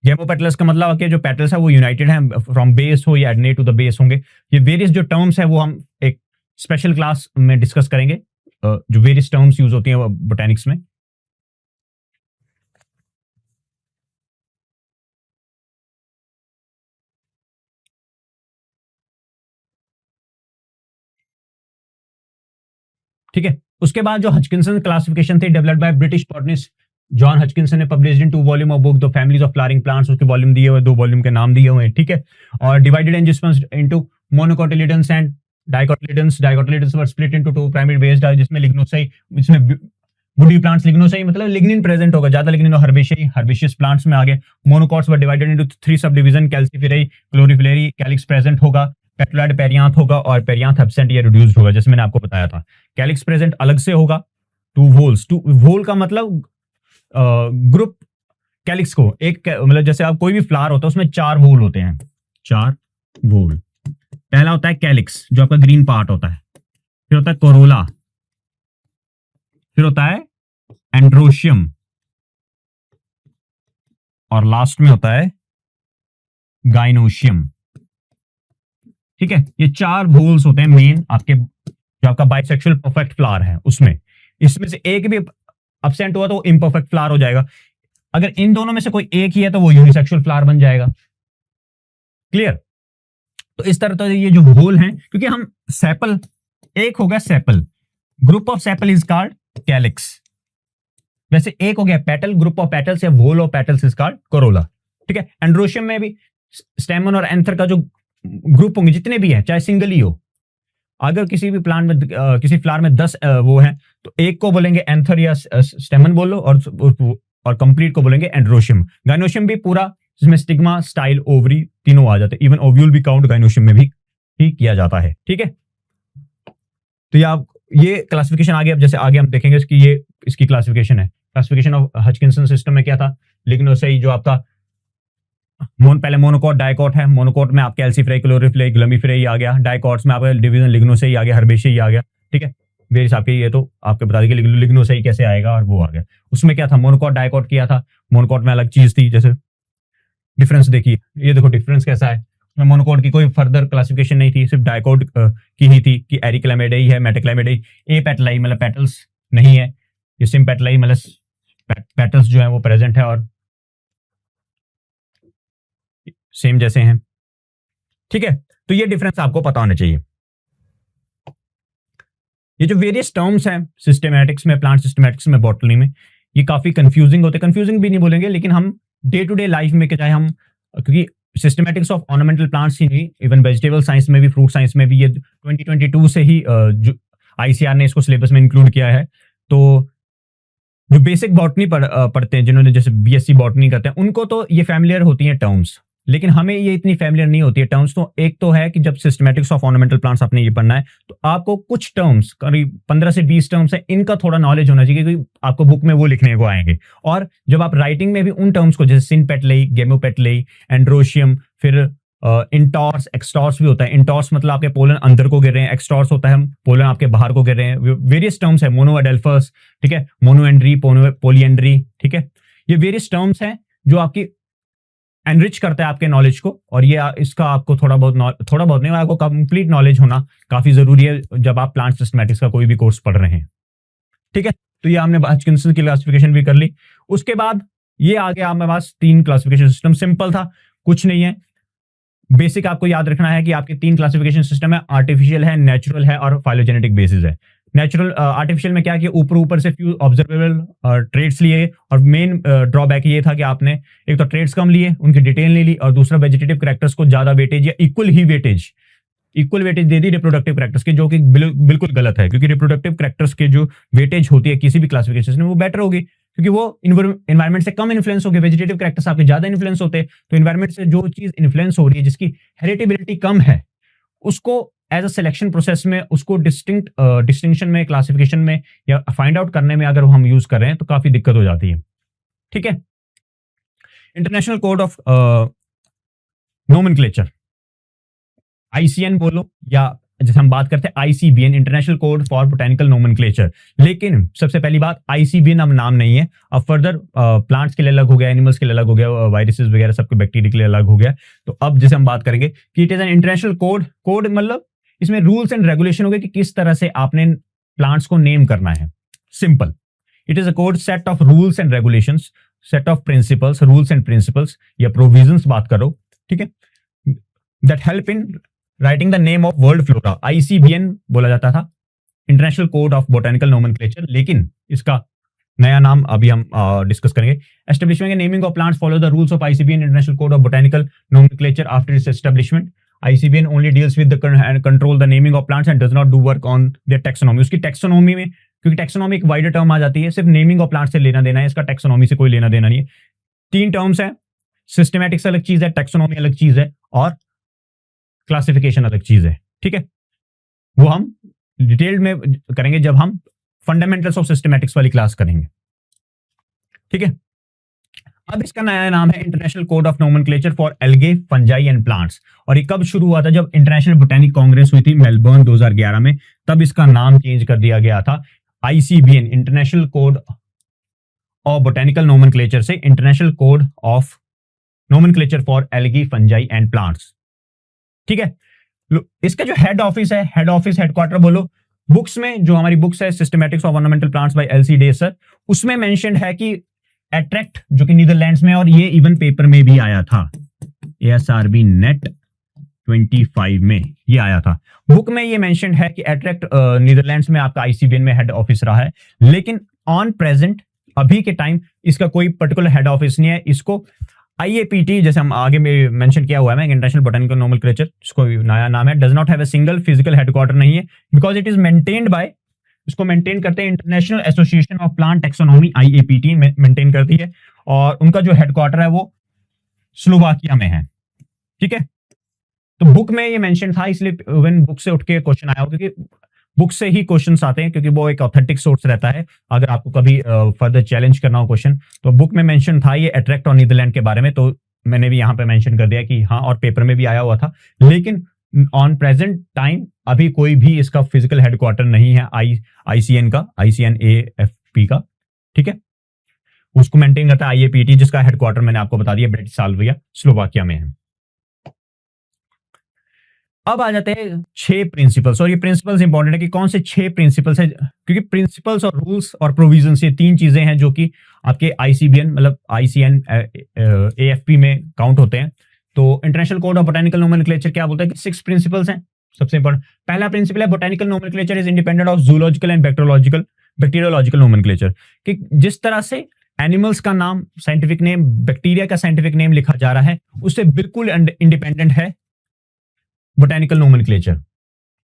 Speaker 1: गेमोपेटलस का मतलब आपके जो पेटल्स है वो यूनाइटेड है, फ्रॉम बेस हो या एडनेट टू द बेस होंगे। ये वेरियस जो टर्म्स है वो हम एक स्पेशल क्लास में डिस्कस करेंगे, जो वेरियस टर्म्स यूज होती हैं बोटेनिक्स में। ठीक है। उसके बाद जो हचकिंसन क्लासिफिकेशन थी developed by British botanist John Hutchinson ने published in 2 volume of book the families of flowering plants, उसके वॉल्यूम दिए हुए, 2 वॉल्यूम के नाम दिए हुए हैं, ठीक है। और divided angiosperms into monocotyledons and dicotyledons. Dicotyledons were split into 2 primary based, जिसमें लिग्नोसेई, इसमें वुडी प्लांट्स, लिग्नोसेई मतलब लिग्निन प्रेजेंट होगा ज्यादा, लिग्निन और हर्बेशियस, हर्बेशियस प्लांट्स में आ गए। Monocots were divided into 3 sub division, calyciferae, corolliferae, calyx present होगा, petaloid perianth होगा और पेरियांथ एब्सेंट या रिड्यूस्ड होगा, जैसे मैंने आपको बताया था। कैलिक्स प्रेजेंट अलग से होगा। टू वोल्स, टू वोल का मतलब ग्रुप, कैलिक्स को एक मतलब जैसे आप कोई भी फ्लावर होता है उसमें 4 वोल होते हैं, 4 वोल। पहला होता है कैलिक्स जो आपका ग्रीन पार्ट होता है, फिर होता है कोरोला, फिर होता है एंड्रोशियम और लास्ट में होता है गाइनोशियम, ठीक है। ये 4 वोल्स होते हैं मेन आपके, जो आपका बाइसेक्सुअल परफेक्ट फ्लावर है उसमें। इसमें से एक भी अब्सेंट हुआ तो वो इम्परफेक्ट फ्लावर हो जाएगा। अगर इन दोनों में से कोई एक ही है तो वो यूनिसेक्सुअल फ्लावर बन जाएगा। क्लियर। तो इस तरह तो ये जो होल हैं, क्योंकि हम सेपल, एक हो गया sepal, group of sepal is called calyx. वैसे एक हो गया पेटल, ग्रुप ऑफ पेटल्स या whorl of petals is called corolla, ठीक है। एंड्रोशियम में भी स्टेमन और एंथर का जो ग्रुप होंगे जितने भी हैं, चाहे सिंगल ही हो, अगर किसी भी प्लांट में किसी फ्लावर में 10 वो हैं तो एक को बोलेंगे एंथर या स्टेमन बोलो, और कंप्लीट को बोलेंगे एंड्रोशियम। गाइनोशियम भी पूरा, जिसमें स्टिग्मा, स्टाइल, ओवरी तीनों आ जाते हैं। इवन ओव्यूल भी काउंट गाइनोशियम में भी ही किया जाता है, ठीक है। तो ये क्लासिफिकेशन आगे, अब जैसे आगे हम देखेंगे इसकी, ये इसकी क्लासिफिकेशन है। क्लासिफिकेशन ऑफ हचकिंसन सिस्टम में क्या था, लिग्नोसेई जो आपका पहले मोनोकॉट डाइकॉट है। मोनोकॉट में आपके एल्सिफ्रेई, क्लोरोफिलेई, ग्लमीफिरेई आ गया। डाइकॉट्स में आपका डिवीजन लिग्नोसेई आ गया, हर्बेशियई आ गया, ठीक है। वेरियस आपके, ये तो आपके बता देंगे लिग्नोसेई कैसे आएगा, और वो आ गया। उसमें क्या था, मोनोकॉट डाइकॉट किया था। मोनोकॉट में अलग चीज थी, जैसे डिफरेंस देखिए, ये देखो डिफरेंस कैसा है। उसमें मोनोकॉट की कोई फर्दर क्लासिफिकेशन नहीं थी, सिर्फ डाइकॉट की ही थी कि एरिक्लेमिडेई है, मेटाक्लेमिडेई। ए पेटलाई मतलब पेटल्स नहीं है, ये सिम्पेटलाई मतलब पेटल्स जो है वो प्रेजेंट है और सेम जैसे हैं, ठीक है। तो ये डिफरेंस आपको पता होना चाहिए। ये जो वेरियस टर्म्स हैं सिस्टमैटिक्स में, प्लांट सिस्टमैटिक्स में, बॉटनी में, ये काफी कंफ्यूजिंग होते हैं। कंफ्यूजिंग भी नहीं बोलेंगे, लेकिन हम डे टू डे लाइफ में, चाहे हम, क्योंकि सिस्टमैटिक्स ऑफ ऑर्नामेंटल प्लांट्स ही नहीं, इवन वेजिटेबल साइंस में भी, फ्रूट साइंस में भी ये 2022 से ही जो आईसीआर ने इसको सिलेबस में इंक्लूड किया है। तो जो बेसिक बॉटनी पढ़ते हैं, जिन्होंने जैसे बीएससी बॉटनी करते हैं, उनको तो ये फैमिलियर होती हैं टर्म्स, लेकिन हमें ये इतनी फैमिलियर नहीं होती है टर्म्स। तो एक तो है कि जब सिस्टमैटिक्स ऑफ ऑर्नामेंटल प्लांट्स आपने ये पढ़ना है, तो आपको कुछ टर्म्स, करीब 15 से 20 टर्म्स है, इनका थोड़ा नॉलेज होना चाहिए, क्योंकि आपको बुक में वो लिखने को आएंगे। और जब आप राइटिंग में भी उन टर्म्स को, जैसे सिनपेटलेई, गेमोपेटलेई, एंड्रोशियम, फिर इंटॉर्स, एक्सटॉर्स भी होता है। इंटॉर्स मतलब आपके पोलन अंदर को गिर रहे हैं, एक्सटॉर्स होता है हम पोलन आपके बाहर को गिर रहे हैं। वेरियस टर्म्स है, मोनोएडेल्फस, ठीक है, मोनोएंड्री, पोलीएंड्री, ठीक है, ये वेरियस टर्म्स हैं जो आपकी एनरिच करता है आपके नॉलेज को। और ये इसका आपको थोड़ा बहुत नहीं, आपको कंप्लीट नॉलेज होना काफी जरूरी है जब आप प्लांट सिस्टमैटिक्स का कोई भी कोर्स पढ़ रहे हैं, ठीक है। तो ये हमने हचकिंसन की क्लासिफिकेशन भी कर ली। उसके बाद ये आ गया हमारे पास 3 क्लासिफिकेशन सिस्टम। सिंपल था, कुछ नहीं है। बेसिक आपको याद रखना है कि आपके 3 क्लासिफिकेशन सिस्टम है, आर्टिफिशियल है, नेचुरल है और फाइलोजेनेटिक बेसिस है। नेचुरल, आर्टिफिशियल में क्या किया, ऊपर से फ्यू ऑब्जर्वेबल ट्रेड्स लिए, और मेन ड्रॉबैक ये था कि आपने एक तो ट्रेड्स कम लिए, उनकी डिटेल नहीं ली, और दूसरा वेजिटेटिव कैरेक्टर्स को ज्यादा वेटेज या इक्वल वेटेज दे दी रिप्रोडक्टिव कैरेक्टर्स के, जो कि बिल्कुल गलत है। क्योंकि रिप्रोडक्टिव कैरेक्टर्स के जो वेटेज होती है किसी भी क्लासिफिकेशन में, वो बेटर होगी, क्योंकि वो इन्वायरमेंट से कम इन्फ्लुएंस होगी। वेजिटेटिव कैरेक्टर्स आपके ज्यादा इन्फ्लुएंस होते हैं। तो इन्वायरमेंट से जो चीज इन्फ्लुएंस हो रही है, जिसकी हेरिटेबिलिटी कम है, उसको एज अ सिलेक्शन प्रोसेस में, उसको डिस्टिंक्शन में, क्लासिफिकेशन में या फाइंड आउट करने में अगर हम यूज कर रहे हैं तो काफी दिक्कत हो जाती है, ठीक है। International code of nomenclature, ICN बोलो, या जैसे हम बात करते हैं ICBN, international code for botanical nomenclature. लेकिन सबसे पहली बात, आईसीबीएन अब नाम नहीं है, अब फर्दर प्लांट्स के लिए अलग हो गया, एनिमल्स के लिए अलग हो गया, वायरसेस वगैरह सबके, बैक्टीरिया के लिए अलग हो गया। तो अब जैसे हम बात करेंगे कि it is an international code मतलब इसमें रूल्स एंड रेगुलेशन हो गए कि किस तरह से आपने प्लांट्स को नेम करना है। Simple, it is a code set of rules and regulations, set of principles, rules and principles या प्रोविजंस बात करो, ठीक है, that help in writing the name of world flora. ICBN बोला जाता था, international code of botanical nomenclature, लेकिन इसका नया नाम अभी हम डिस्कस करेंगे। Establishment and naming of plants follow the rules of ICBN, international code of botanical nomenclature after it's establishment. ICBN only deals with the and control the naming of plants and does not do work on their taxonomy। उसकी taxonomy में, क्योंकि taxonomy एक wider term आ जाती है, सिर्फ naming of plant से लेना देना है, इसका टैक्सोनॉमी से कोई लेना देना नहीं है। 3 टर्म्स है, सिस्टमैटिक्स अलग चीज है, टैक्सोनॉमी अलग चीज है, और क्लासिफिकेशन अलग चीज है, ठीक है। वो हम डिटेल्ड में करेंगे जब हम फंडामेंटल्स ऑफ सिस्टमैटिक्स वाली क्लास करेंगे, ठीक है। अब इसका नया नाम है international code of nomenclature for algae, fungi and plants. और ये कब शुरू हुआ था, जब इंटरनेशनल बोटेनिक कांग्रेस हुई थी मेलबर्न 2011 में, तब इसका नाम चेंज कर दिया गया था ICBN, international code of botanical nomenclature से international code of nomenclature for algae, fungi and plants, ठीक है। इसका जो हेड ऑफिस है, हेडक्वार्टर बोलो, बुक्स में जो हमारी बुक्स है systematics of ornamental plants by LC Dessar, उसमें मेंशन्ड है कि एट्रैक्ट, जो कि नीदरलैंड्स में, और ये इवन पेपर में भी आया था, ASRB नेट 25 में ये आया था। बुक में ये मेंशन्ड है कि एट्रैक्ट नीदरलैंड्स में आपका आईसीबीएन में हेड ऑफिस रहा है, लेकिन ऑन प्रेजेंट अभी के टाइम इसका कोई पर्टिकुलर हेड ऑफिस नहीं है। इसको IAPT, जैसे हम आगे में मेंशन किया हुआ है, इंटरनेशनल बोटेनिकल नोमेनक्लेचर, इसको नया नाम है, does not have a single physical headquarter नहीं है, because it is maintained by, इसको मेंटेन करते हैं international association of plant taxonomy, IAPT maintain करती है, और उनका जो हेडक्वार्टर है वो स्लोवाकिया में है, ठीक है। तो बुक में ये मेंशन था, इसलिए इवन बुक से उठ के क्वेश्चन आया हो, क्योंकि बुक से ही क्वेश्चंस आते हैं, क्योंकि वो एक ऑथेंटिक सोर्स रहता है। अगर आपको कभी फर्दर चैलेंज करना हो क्वेश्चन, तो बुक में मेंशन था ये एट्रैक्ट और नीदरलैंड के बारे में, तो मैंने भी यहाँ पे मेंशन कर दिया कि हाँ, और पेपर में भी आया हुआ था। लेकिन ऑन प्रेजेंट टाइम अभी कोई भी इसका फिजिकल हेडक्वार्टर नहीं है, ICN का, ICNAFP का, ठीक है। उसको मेंटेन करता है IAPT, जिसका हेडक्वार्टर मैंने आपको बता दिया ब्रेटिस्लाविया, स्लोवाकिया में है। अब आ जाते हैं 6 प्रिंसिपल्स, और ये प्रिंसिपल्स इंपॉर्टेंट है कि कौन से 6 प्रिंसिपल्स है, क्योंकि प्रिंसिपल्स और रूल्स और प्रोविजंस, ये 3 चीजें हैं जो कि आपके ICBN मतलब ICN AFP में काउंट होते हैं। तो international code of botanical nomenclature क्या बोलता है कि 6 प्रिंसिपल्स हैं, सबसे इंपॉर्टेंट पहला प्रिंसिपल है botanical nomenclature is independent of zoological and bacteriological nomenclature, कि जिस तरह से एनिमल्स का नाम साइंटिफिक नेम, बैक्टीरिया का साइंटिफिक नेम लिखा जा रहा है, उससे बिल्कुल इंडिपेंडेंट है बोटेनिकल नोमेनक्लेचर।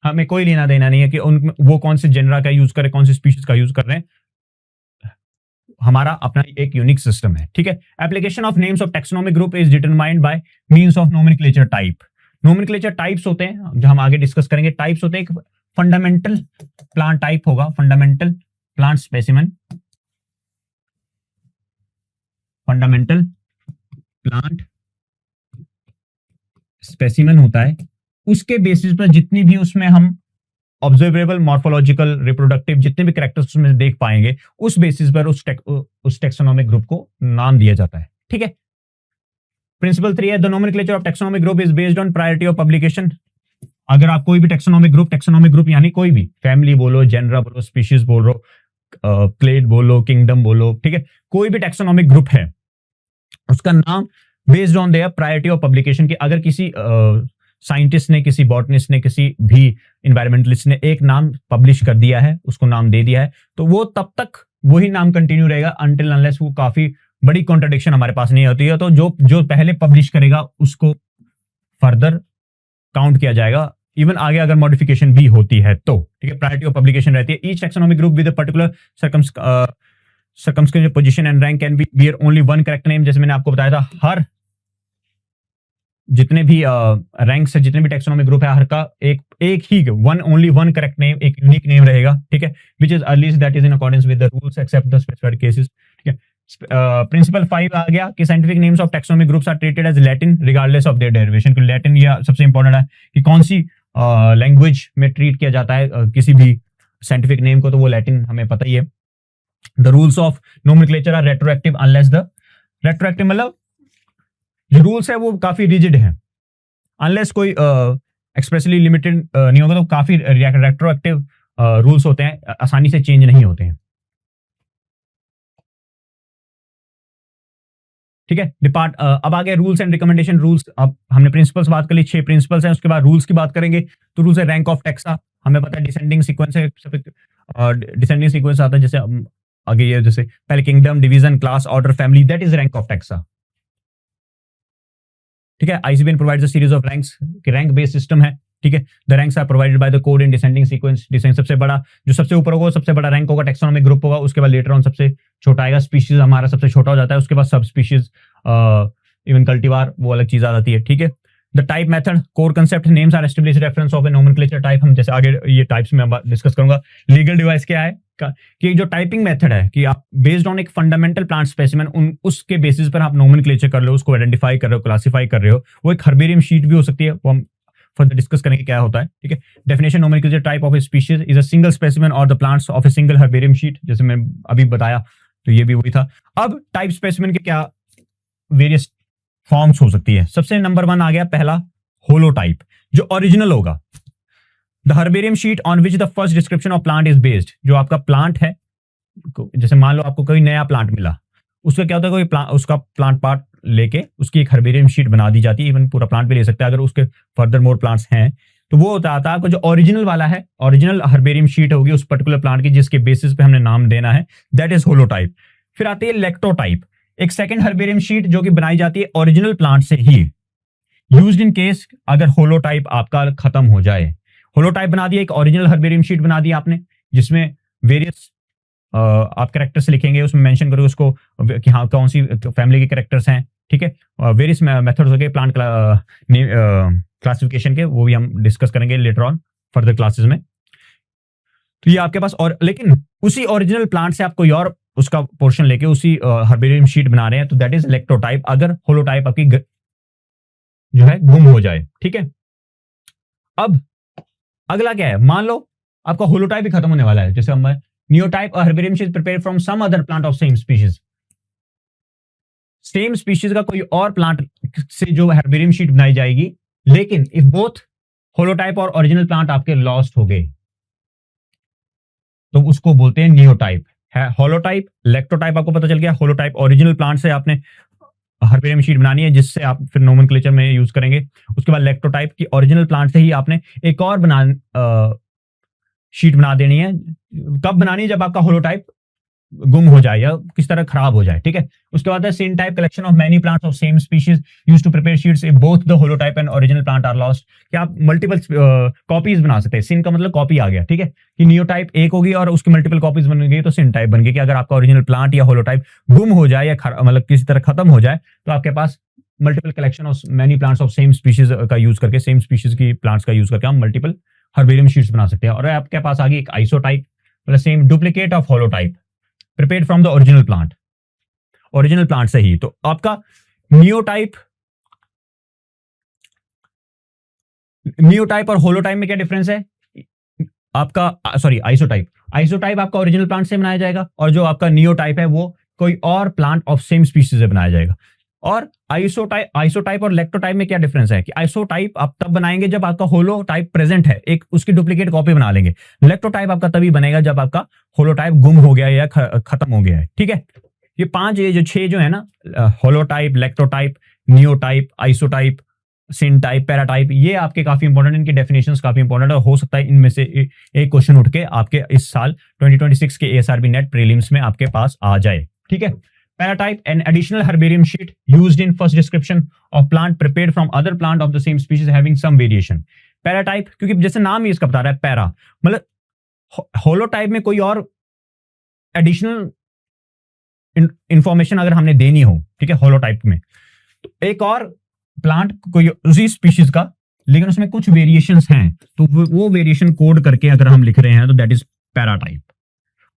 Speaker 1: हमें कोई लेना देना नहीं है कि उन वो कौन से जेनरा का यूज कर रहे, कौन से स्पीशीज का यूज कर रहे हैं, हमारा अपना एक यूनिक सिस्टम है, ठीक है। Application of names of taxonomic group is determined by means of nomenclature type. Nomenclature types होते हैं जो हम आगे डिस्कस करेंगे। टाइप्स होते हैं, एक फंडामेंटल प्लांट टाइप होगा, fundamental plant specimen, fundamental plant specimen होता है। उसके बेसिस पर जितनी भी उसमें हम ऑब्जर्वेबल, मॉर्फोलॉजिकल, रिप्रोडक्टिव जितने भी कैरेक्टर्स उसमें देख पाएंगे, उस बेसिस पर उस टेक्सोनोमिक ग्रुप को नाम दिया जाता है, ठीक है। प्रिंसिपल 3 है the nomenclature of taxonomic group is based on priority of publication. अगर आप कोई भी टेक्सोनोमिक ग्रुप यानी कोई भी फैमिली बोलो, जेनरा बोलो, स्पीशीज बोलो, क्लेड बोलो, किंगडम बोलो, ठीक है, कोई भी टेक्सोनोमिक ग्रुप है, उसका नाम based on there priority of publication. की अगर किसी साइंटिस्ट ने, किसी बॉटनिस्ट ने, किसी भी इन्वायरमेंटलिस्ट ने एक नाम पब्लिश कर दिया है, उसको नाम दे दिया है, तो वो तब तक वही नाम कंटिन्यू रहेगा अनटिल अनलेस वो काफी बड़ी कॉन्ट्रडिक्शन हमारे पास नहीं होती है, तो जो पहले पब्लिश करेगा उसको फर्दर काउंट किया जाएगा, इवन आगे अगर मॉडिफिकेशन भी होती है तो, ठीक है। प्रायोरिटी ऑफ पब्लिकेशन रहती है। Each taxonomic group with a particular circumstance position and rank can be bear only one correct name. जैसे मैंने आपको बताया था, हर जितने भी रैंक से जितने भी टेक्सोनोमिक ग्रुप है, हर का एक ही ओनली वन करेक्ट नेम, एक यूनिक नेम रहेगा, ठीक है, which is earliest that is in accordance with the rules except the specified cases, ठीक है। प्रिंसिपल 5 आ गया कि scientific names of taxonomic groups are treated as Latin regardless of their derivation. कि लैटिन या सबसे इंपॉर्टेंट है कि कौन सी लैंग्वेज में ट्रीट किया जाता है किसी भी साइंटिफिक नेम को, तो वो लैटिन हमें पता ही है। The rules of nomenclature are retroactive unless the retroactive मतलब जो रूल्स है वो काफी रिजिड है, अनलेस कोई एक्सप्रेसली लिमिटेड नहीं होगा, तो काफी रेट्रोएक्टिव रूल्स होते हैं, आसानी से चेंज नहीं होते हैं, ठीक है। अब आगे रूल्स एंड रिकमेंडेशन। रूल्स, अब हमने प्रिंसिपल्स बात कर ली, 6 प्रिंसिपल्स हैं, उसके बाद रूल्स की बात करेंगे। तो रूल्स है रैंक ऑफ टैक्सा, हमें पता है डिसेंडिंग सीक्वेंस है, डिसेंडिंग सीक्वेंस आता है, जैसे आगे ये जैसे पहले kingdom, division, class, order, family, that is rank of taxa, ठीक है। ICBN provides a series of ranks, rank based system है, ठीक है। The ranks are provided by the code in descending sequence. Descending सबसे बड़ा, जो सबसे ऊपर होगा सबसे बड़ा रैंक होगा, टेक्सोनोमिक ग्रुप होगा, उसके बाद लेटर ऑन सबसे छोटा आएगा, स्पीशीज हमारा सबसे छोटा हो जाता है, उसके बाद सब स्पीशीज, इवन कल्टीवार, वो अलग चीज आ जाती है, ठीक है। The type method, core concept, names are established reference of a nomenclature type. हम जैसे आगे ये टाइप्स में डिस्कस करूंगा। लीगल डिवाइस क्या है कि जो टाइपिंग मेथड है कि आप बेस्ड ऑन एक फंडामेंटल प्लांट स्पेसिमेन उसके बेसिस पर आप नोमेनक्लेचर कर रहे हो, उसको आइडेंटिफाई कर रहे हो, क्लासिफाई कर रहे हो। वो एक हर्बेरियम शीट भी हो सकती है, वो हम फर्दर डिस्कस करेंगे क्या होता है, ठीक है। Definition, nomenclature type of a species is a single specimen और the plants of a single herbarium sheet, जैसे मैं अभी बताया, तो ये भी वही था। अब टाइप स्पेसिमेन के क्या वेरियस फॉर्म्स हो सकती है। सबसे नंबर 1 आ गया पहला, होलोटाइप, जो ओरिजिनल होगा। The herbarium sheet on which the first description of plant is based, जो आपका प्लांट है, जैसे मान लो आपको कोई नया प्लांट मिला, उसका क्या होता है, कोई उसका प्लांट पार्ट लेके उसकी एक हर्बेरियम शीट बना दी जाती है, इवन पूरा प्लांट भी ले सकते हैं अगर उसके फर्दर मोर प्लांट्स हैं, तो वो होता है आपको जो ओरिजिनल वाला है, ओरिजिनल हर्बेरियम शीट होगी उस पर्टिकुलर प्लांट की, जिसके बेसिस पे हमने नाम देना है, दैट इज होलोटाइप। फिर आती है लेक्टोटाइप, एक सेकंड हर्बेरियम शीट जो कि बनाई जाती है ओरिजिनल प्लांट से ही, यूज्ड इन केस अगर होलोटाइप आपका खत्म हो जाए। होलोटाइप बना दिया, एक ओरिजिनल हर्बेरियम शीट बना दी आपने, जिसमें वेरियस आप कैरेक्टर्स लिखेंगे, उसमें मेंशन करोगे उसको कि हाँ कौन सी फैमिली के कैरेक्टर्स हैं, ठीक है। वेरियस मेथड्स हो गए प्लांट क्लासिफिकेशन के, वो भी हम डिस्कस करेंगे लेटर ऑन फर्दर क्लासेस में। तो ये आपके पास, और लेकिन उसी ओरिजिनल प्लांट से आप कोई और उसका पोर्शन लेके उसी हर्बेरियम शीट बना रहे हैं, तो दैट इज लेक्टोटाइप, अगर होलोटाइप आपकी जो है गुम हो जाए, ठीक है। अब अगला क्या है, मान लो आपका होलोटाइप भी खत्म होने वाला है, जैसे हम neotype, herbarium sheet prepared from some other plant of same species, same species का कोई और प्लांट से जो हर्बेरियम शीट बनाई जाएगी, लेकिन इफ बोथ होलोटाइप और ओरिजिनल प्लांट आपके लॉस्ट हो गए, तो उसको बोलते हैं नियोटाइप है। होलोटाइप, लेक्टोटाइप आपको पता चल गया, होलोटाइप ओरिजिनल प्लांट से आपने हर्बेरियम शीट बनानी है जिससे आप फिर नोमेनक्लेचर में यूज करेंगे। उसके बाद लैक्टोटाइप की ओरिजिनल प्लांट से ही आपने एक और शीट बना देनी है। कब बनानी है? जब आपका होलोटाइप गुम हो जाए या किस तरह खराब हो जाए, ठीक है। उसके बाद है syn type collection of many plants of same species used to prepare sheets if both the holotype and original plant are lost. कि आप मल्टीपल कॉपीज बना सकते हैं। सिन का मतलब कॉपी आ गया, ठीक है, कि नियोटाइप एक होगी और उसकी मल्टीपल कॉपीज बन गई तो सिन टाइप बन गई। कि अगर आपका ओरिजिनल प्लांट या होलोटाइप गुम हो जाए या मतलब किसी तरह खत्म हो जाए तो आपके पास multiple collection of many plants of same species का यूज करके, सेम स्पीशीज की प्लांट्स का यूज करके हम मल्टीपल हर्बेरियम शीट्स बना सकते हैं। और आपके पास आ गई एक आइसोटाइप, मतलब same duplicate of holotype prepared from the original plant, original plant से ही। तो आपका नियोटाइप और होलोटाइप में क्या डिफरेंस है? आपका सॉरी आइसोटाइप आपका ओरिजिनल प्लांट से बनाया जाएगा और जो आपका नियोटाइप है वो कोई और प्लांट ऑफ सेम स्पीशीज से बनाया जाएगा। और आइसोटाइप और लैक्टोटाइप में क्या डिफरेंस है? कि आइसोटाइप आप तब बनाएंगे जब आपका होलोटाइप प्रेजेंट है, एक उसकी डुप्लीकेट कॉपी बना लेंगे। लैक्टोटाइप आपका तभी बनेगा जब आपका होलोटाइप गुम हो गया या खत्म हो गया है, ठीक है। ये जो 6 जो है ना, होलोटाइप, लैक्टोटाइप, नियोटाइप, आइसोटाइप, सिन टाइप, पैराटाइप, ये आपके काफी इंपॉर्टेंट, इनकी डेफिनेशंस काफी इंपॉर्टेंट है। हो सकता है इनमें से एक क्वेश्चन उठ के आपके इस साल 2026 के एएसआरबी नेट प्रीलिम्स में आपके पास आ जाए, ठीक है। Paratype, an additional herbarium sheet used in first description of plant prepared from other plant of the same species having some variation. Paratype, क्योंकि जैसे नाम ही इसका बता रहा है पैरा, मतलब होलोटाइप में कोई और एडिशनल इंफॉर्मेशन अगर हमने देनी हो, ठीक है, होलोटाइप में, तो एक और प्लांट कोई उसी स्पीशीज का लेकिन उसमें कुछ वेरिएशंस हैं, तो वो वेरिएशन कोड करके अगर हम लिख रहे हैं तो दैट इज पैराटाइप।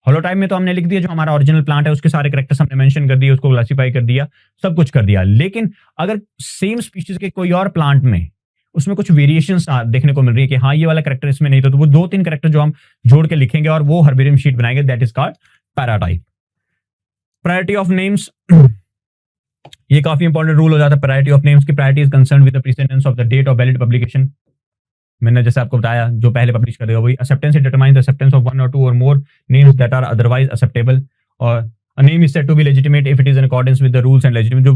Speaker 1: होलोटाइप में तो हमने लिख दिया जो हमारा ओरिजिनल प्लांट है उसके सारे कैरेक्टर्स हमने मेंशन कर दिए, उसको क्लासिफाई कर दिया, सब कुछ कर दिया। लेकिन अगर सेम स्पीशीज के कोई और प्लांट में उसमें कुछ वेरिएशंस देखने को मिल रही है कि हाँ ये वाला कैरेक्टर इसमें नहीं, तो वो 2-3 कैरेक्टर जो हम जोड़ के लिखेंगे और वो हर्बेरियम शीट बनाएंगे, that is called paratype. Priority of names, ये काफी इंपॉर्टेंट रूल हो जाता है। प्रायोरिटी ऑफ नेम्स की priority is concern with the precedence of the date of valid publication. मैंने जैसे आपको बताया जो पहले पब्लिश कर देगा वही। Acceptance it determines the acceptance of 1 or 2 or more names that are otherwise acceptable, और a name is said to be legitimate if it is in accordance with the rules and legitimate। जो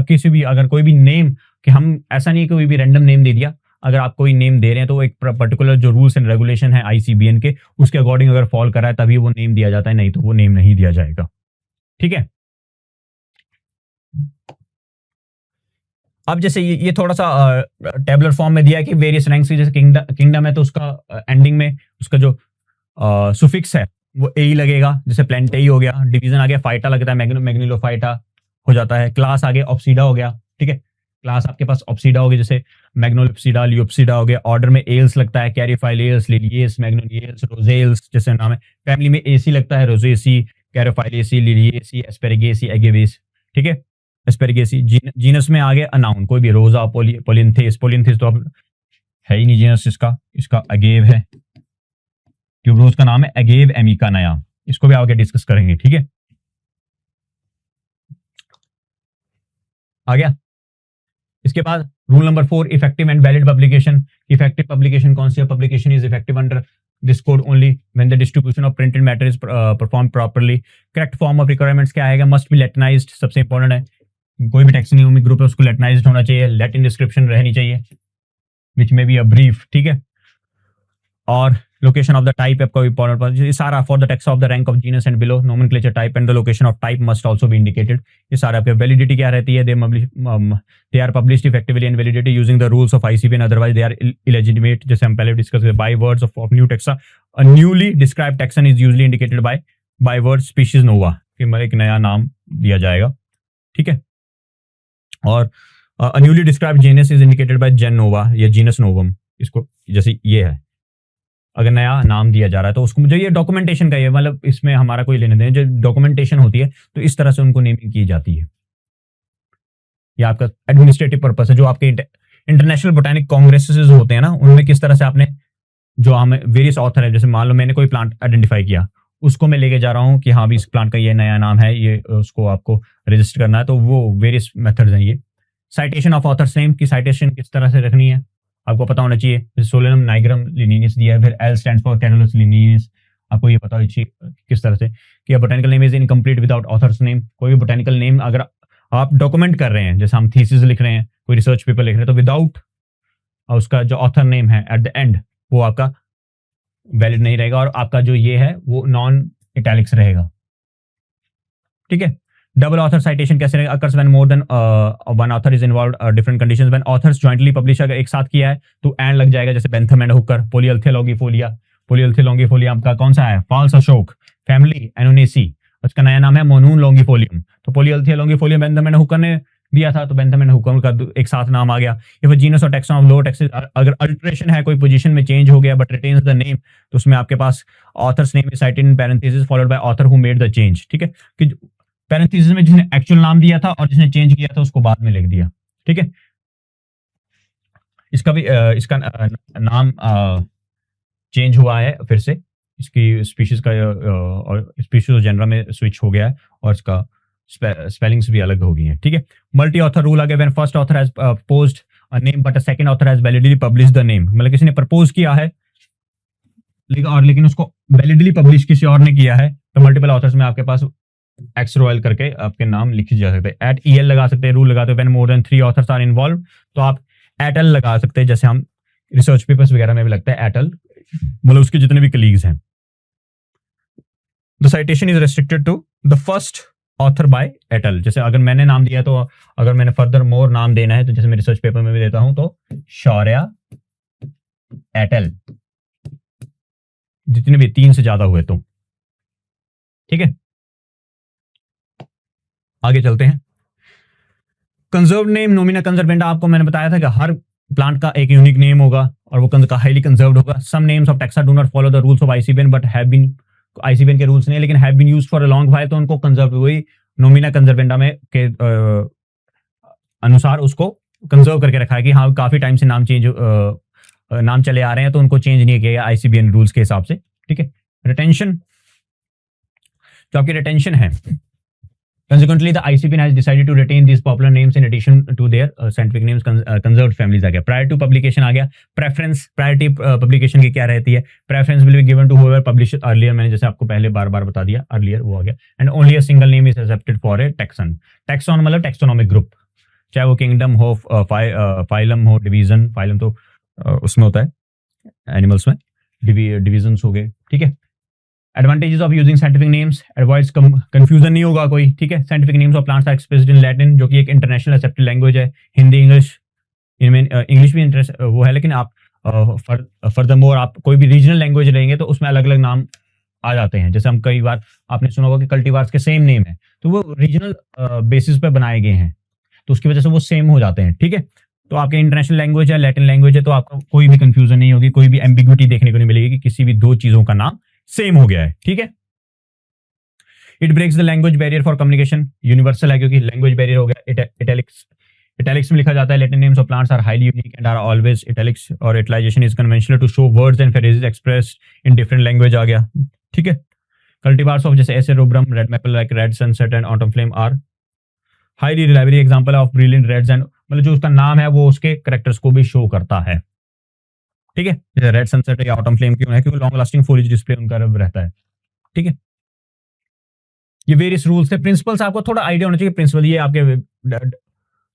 Speaker 1: किसी भी अगर कोई भी name, कि हम ऐसा नहीं कोई भी रैंडम नेम दे दिया, अगर आप कोई नेम दे रहे हैं तो एक पर्टिकुलर जो रूल्स एंड रेगुलेशन है आईसीबीएन के उसके अकॉर्डिंग अगर फॉल कर रहा है तभी वो नेम दिया जाता है, नहीं तो वो नेम नहीं दिया जाएगा, ठीक है। अब जैसे ये थोड़ा सा टेबुलर फॉर्म में दिया है कि वेरियस रैंक्स की, जैसे किंगडम है तो उसका एंडिंग में उसका जो सुफिक्स है वो ए ही लगेगा, जैसे प्लेंटेई हो गया। डिवीजन आ गया फाइटा लगता है, मैग्निलोफाइटा हो जाता है। क्लास आ गया ऑप्सीडा हो गया, ठीक है, क्लास आपके पास ऑप्सीडा हो गया, जैसे मैग्नोलिप्सिडा, लियोप्सिडा हो गया। ऑर्डर में एल्स लगता है, कैरिफाइलेस, लिलियस, मैग्नोलियस, रोजेल्स जैसे नाम है। फैमिली में एसी लगता है, रोजेसी, कैरिफाइलेसी, लिलियसी, एस्पेरिगेसी, एगेवेसी, ठीक है, एस्पेरिगेसी। जीनस में आ गया अनाउन, कोई भी रोजा, पोलिंथेस तो अब है ही नहीं जीनस इसका अगेव है, ट्यूबरोज का नाम है अगेव एमिका नया, इसको भी आगे डिस्कस करेंगे, ठीक है। आ गया। इसके बाद rule number 4, effective and valid publication. Effective publication कौन सी है? Publication is effective under this code only when the distribution of printed matter is perform properly. Correct form of requirements क्या आएगा? मस्ट बी लैटिनाइज्ड, सबसे इंपॉर्टेंट है। कोई भी taxonomic group है उसको लैटिनाइज्ड होना चाहिए, लैटिन डिस्क्रिप्शन रहनी चाहिए विच में बी अ ब्रीफ, ठीक है। और लोकेशन ऑफ द टाइप आपका इंपॉर्टेंट, ये सारा for the text of the rank of genus and below, nomenclature type and the location of type must also be indicated. ये सारे आपके वैलिडिटी क्या रहती है? They are published effectively and validity using the rules of ICB and otherwise they are illegitimate, जैसे हम पहले discuss किए। By words of new taxa, a newly described taxon is usually indicated by word species nova, कि एक नया नाम दिया जाएगा, ठीक है। और a newly described genus is indicated by gen nova या genus novum, इसको जैसे ये है, अगर नया नाम दिया जा रहा है तो उसको मुझे ये डॉक्यूमेंटेशन का, ये मतलब इसमें हमारा कोई लेने देने, जो डॉक्यूमेंटेशन होती है तो इस तरह से उनको नेमिंग की जाती है। ये आपका एडमिनिस्ट्रेटिव पर्पस है। जो आपके इंटरनेशनल बोटेनिक कांग्रेसेस होते हैं ना, उनमें किस तरह से आपने, जो हमें वेरियस ऑथर है, जैसे मान लो मैंने कोई प्लांट आइडेंटिफाई किया, उसको मैं लेके जा रहा हूँ कि हाँ भी इस प्लांट का ये नया नाम है, ये उसको आपको रजिस्टर करना है, तो वो वेरियस मेथड्स हैं। ये साइटेशन ऑफ ऑथर्स नेम की साइटेशन किस तरह से रखनी है आपको पता होना चाहिए। जैसे सोलेनम नाइग्रम लिनियस दिया है, फिर एल स्टैंड्स फॉर कैटुलस लिनियस, आपको ये पता होना चाहिए किस तरह से कि botanical name is incomplete without author's name. कोई भी बोटेनिकल नेम अगर आप डॉक्यूमेंट कर रहे हैं, जैसे हम थीसिस लिख रहे हैं, कोई रिसर्च पेपर लिख रहे हैं, तो विदाउट उसका जो ऑथर नेम है एट द एंड, वो आपका वैलिड नहीं रहेगा, और आपका जो ये है वो नॉन इटैलिक्स रहेगा। ठीक है। डबल ऑथर साइटेशन कैसे रहेगा? Occurs when more then one author is involved, different conditions. When authors jointly publish, अगर एक साथ किया है तो एंड लग जाएगा, जैसे बेंथम एंड हुकर, पोलियल्थे लॉन्गिफोलिया। पोलियल्थे लॉन्गिफोलिया आपका कौन सा है? फॉल्स अशोक फैमिली एनोनेसी, उसका नया नाम है मोनून लॉन्गिफोलियम। तो पोलियल्थे लॉन्गिफोलियम बेंथम एंड हुकर ने दिया था, तो बेंथम एंड हुकर का एक साथ नाम आ गया। या फिर जीनस और टैक्सॉन ऑफ लोअर टैक्सेस, अगर अल्टरेशन है, कोई पोजीशन में चेंज हो गया बट रिटेन्स द नेम, तो उसमें आपके पास authors name is cited in parenthesis followed by author who made the change. ठीक है, कि पैरेंथेसिस में जिसने एक्चुअल नाम दिया था और जिसने चेंज किया था उसको बाद में लिख दिया। ठीक है, इसका भी इसका नाम चेंज हुआ है फिर से, इसकी स्पीशीज का और स्पीशीज और जेनरा में स्विच हो गया है, और इसका स्पेलिंग्स भी अलग हो गई हैं। ठीक है, मल्टी ऑथर रूल आ गया। When first author has posed a name but a second author has validly published the name, मतलब किसी ने प्रपोज किया है लेकिन उसको वैलिडली पब्लिश किसी और ने किया है, तो मल्टीपल ऑथर्स में आपके पास एक्स रॉयल करके आपके नाम लिखे जा सकते हैं। एट ईएल लगा सकते हैं, रूल लगाते हैं। When more than 3 authors are involve, तो आप एट एल लगा सकते हैं, जैसे हम रिसर्च पेपर्स वगैरह में भी लगता है एट एल, मतलब उसके जितने भी कलीग्स हैं। The citation is restricted to the first author by et al. जैसे अगर मैंने नाम दिया, तो अगर मैंने फर्दर मोर नाम देना है, तो जैसे मैं रिसर्च पेपर में भी देता हूं, तो शौर्या एट एल, जितने भी 3 से ज्यादा हुए तो। ठीक है, आगे चलते हैं। कंजर्व नेम, नोमिना कंजर्वेंडा, आपको मैंने बताया था कि हर प्लांट का एक यूनिक नेम होगा और वो हाईली कंजर्व्ड होगा। Some names of taxa do not follow the rules of ICBN but have been, ICBN के रूल्स नहीं लेकिन have been used for a long while, तो उनको कंजर्व हुई नोमिना कंजर्वेंडा में के अनुसार उसको कंजर्व करके रखा है कि हाँ काफी टाइम से नाम चले आ रहे हैं, तो उनको चेंज नहीं किया गया आईसीबीएन रूल्स के हिसाब से। ठीक है, रिटेंशन, जो आपकी रिटेंशन है, consequently the ICBN has decided to retain these popular names in addition to their scientific names, conserved families आ गया। prior to publication आ गया। preference, priority publication की क्या रहती है? preference will be given to whoever published earlier, मैंने जैसे आपको पहले बार बार बता दिया, earlier वो आ गया। and only a single name is accepted for a taxon। taxon मतलब taxonomic group, चाहे वो kingdom हो, phylum हो, division, phylum तो उसमें होता है animals में, divisions हो गए। ठीक है, advantages of using scientific names, avoids confusion नहीं होगा कोई। ठीक है, scientific names of plants are expressed in Latin, जो कि एक इंटरनेशनल एक्सेप्टेड लैंग्वेज है। हिंदी, इंग्लिश, इनमें इंग्लिश भी इंटरेस्ट वो है, लेकिन आप फर्दरमोर आप कोई भी रीजनल लैंग्वेज लेंगे तो उसमें अलग अलग नाम आ जाते हैं। जैसे हम कई बार आपने सुना होगा कि कल्टीवार्स के सेम नेम है, तो वो रीजनल बेसिस पे बनाए गए हैं, तो उसकी वजह से वो सेम हो जाते हैं। ठीक है, तो आपके इंटरनेशनल लैंग्वेज है, लैटिन लैंग्वेज है, तो आपको कोई भी कंफ्यूजन नहीं होगी, कोई भी एम्बिग्विटी देखने को नहीं मिलेगी कि किसी भी 2 चीजों का नाम सेम हो गया है। ठीक है, it breaks the language barrier for communication, universal है क्योंकि लैंग्वेज बैरियर हो गया। इटैलिक्स में लिखा जाता है। Latin names of plants are highly unique and are always italics, और italicization is conventional to show words and phrases expressed in different language आ गया। ठीक है, कल्टीवार्स ऑफ जैसे acer rubrum, red maple like red sunset and autumn flame are highly reliable example of brilliant reds and, मतलब जो उसका नाम है वो उसके कैरेक्टर्स को भी शो करता है। ठीक है, जैसे रेड सनसेट या ऑटम फ्लेम क्यों है? क्योंकि लॉन्ग लास्टिंग फोलिज डिस्प्ले उनका रहता है। ठीक है, ये वेरियस रूल्स थे। प्रिंसिपल्स आपको थोड़ा आइडिया होना चाहिए। प्रिंसिपल ये आपके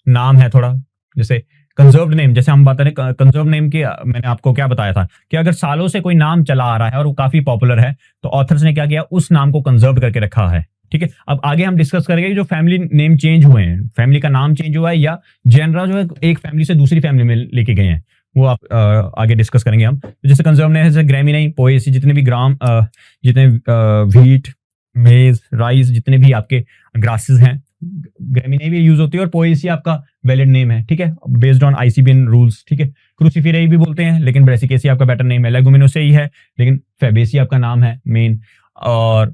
Speaker 1: नाम है थोड़ा, जैसे कंजर्व्ड नेम, जैसे हम बात करें कंजर्व्ड नेम की, मैंने आपको क्या बताया था कि अगर सालों से कोई नाम चला आ रहा है और वो काफी पॉपुलर है, तो ऑथर्स ने क्या किया, उस नाम को कंजर्व करके रखा है। ठीक है, अब आगे हम डिस्कस करेंगे कि जो फैमिली नेम चेंज हुए हैं, फैमिली का नाम चेंज हुआ है या जेनरा जो है एक फैमिली से दूसरी फैमिली में लेके गए हैं, वो आप आगे डिस्कस करेंगे हम। तो जैसे कंजर्व नेम है ग्रामीनी, पोएसी, जितने भी जितने व्हीट, मेज, राइस, जितने भी आपके ग्रासेस हैं, ग्रामीनी भी यूज होती है, और पोएसी आपका वैलिड नेम है। ठीक है, बेस्ड ऑन आईसीबीएन रूल्स। ठीक है, क्रूसीफेराई भी बोलते हैं लेकिन ब्रेसिकेसी आपका बेटर नेम है। लेगुमिनोसेई है लेकिन फेबेसी आपका नाम है मेन, और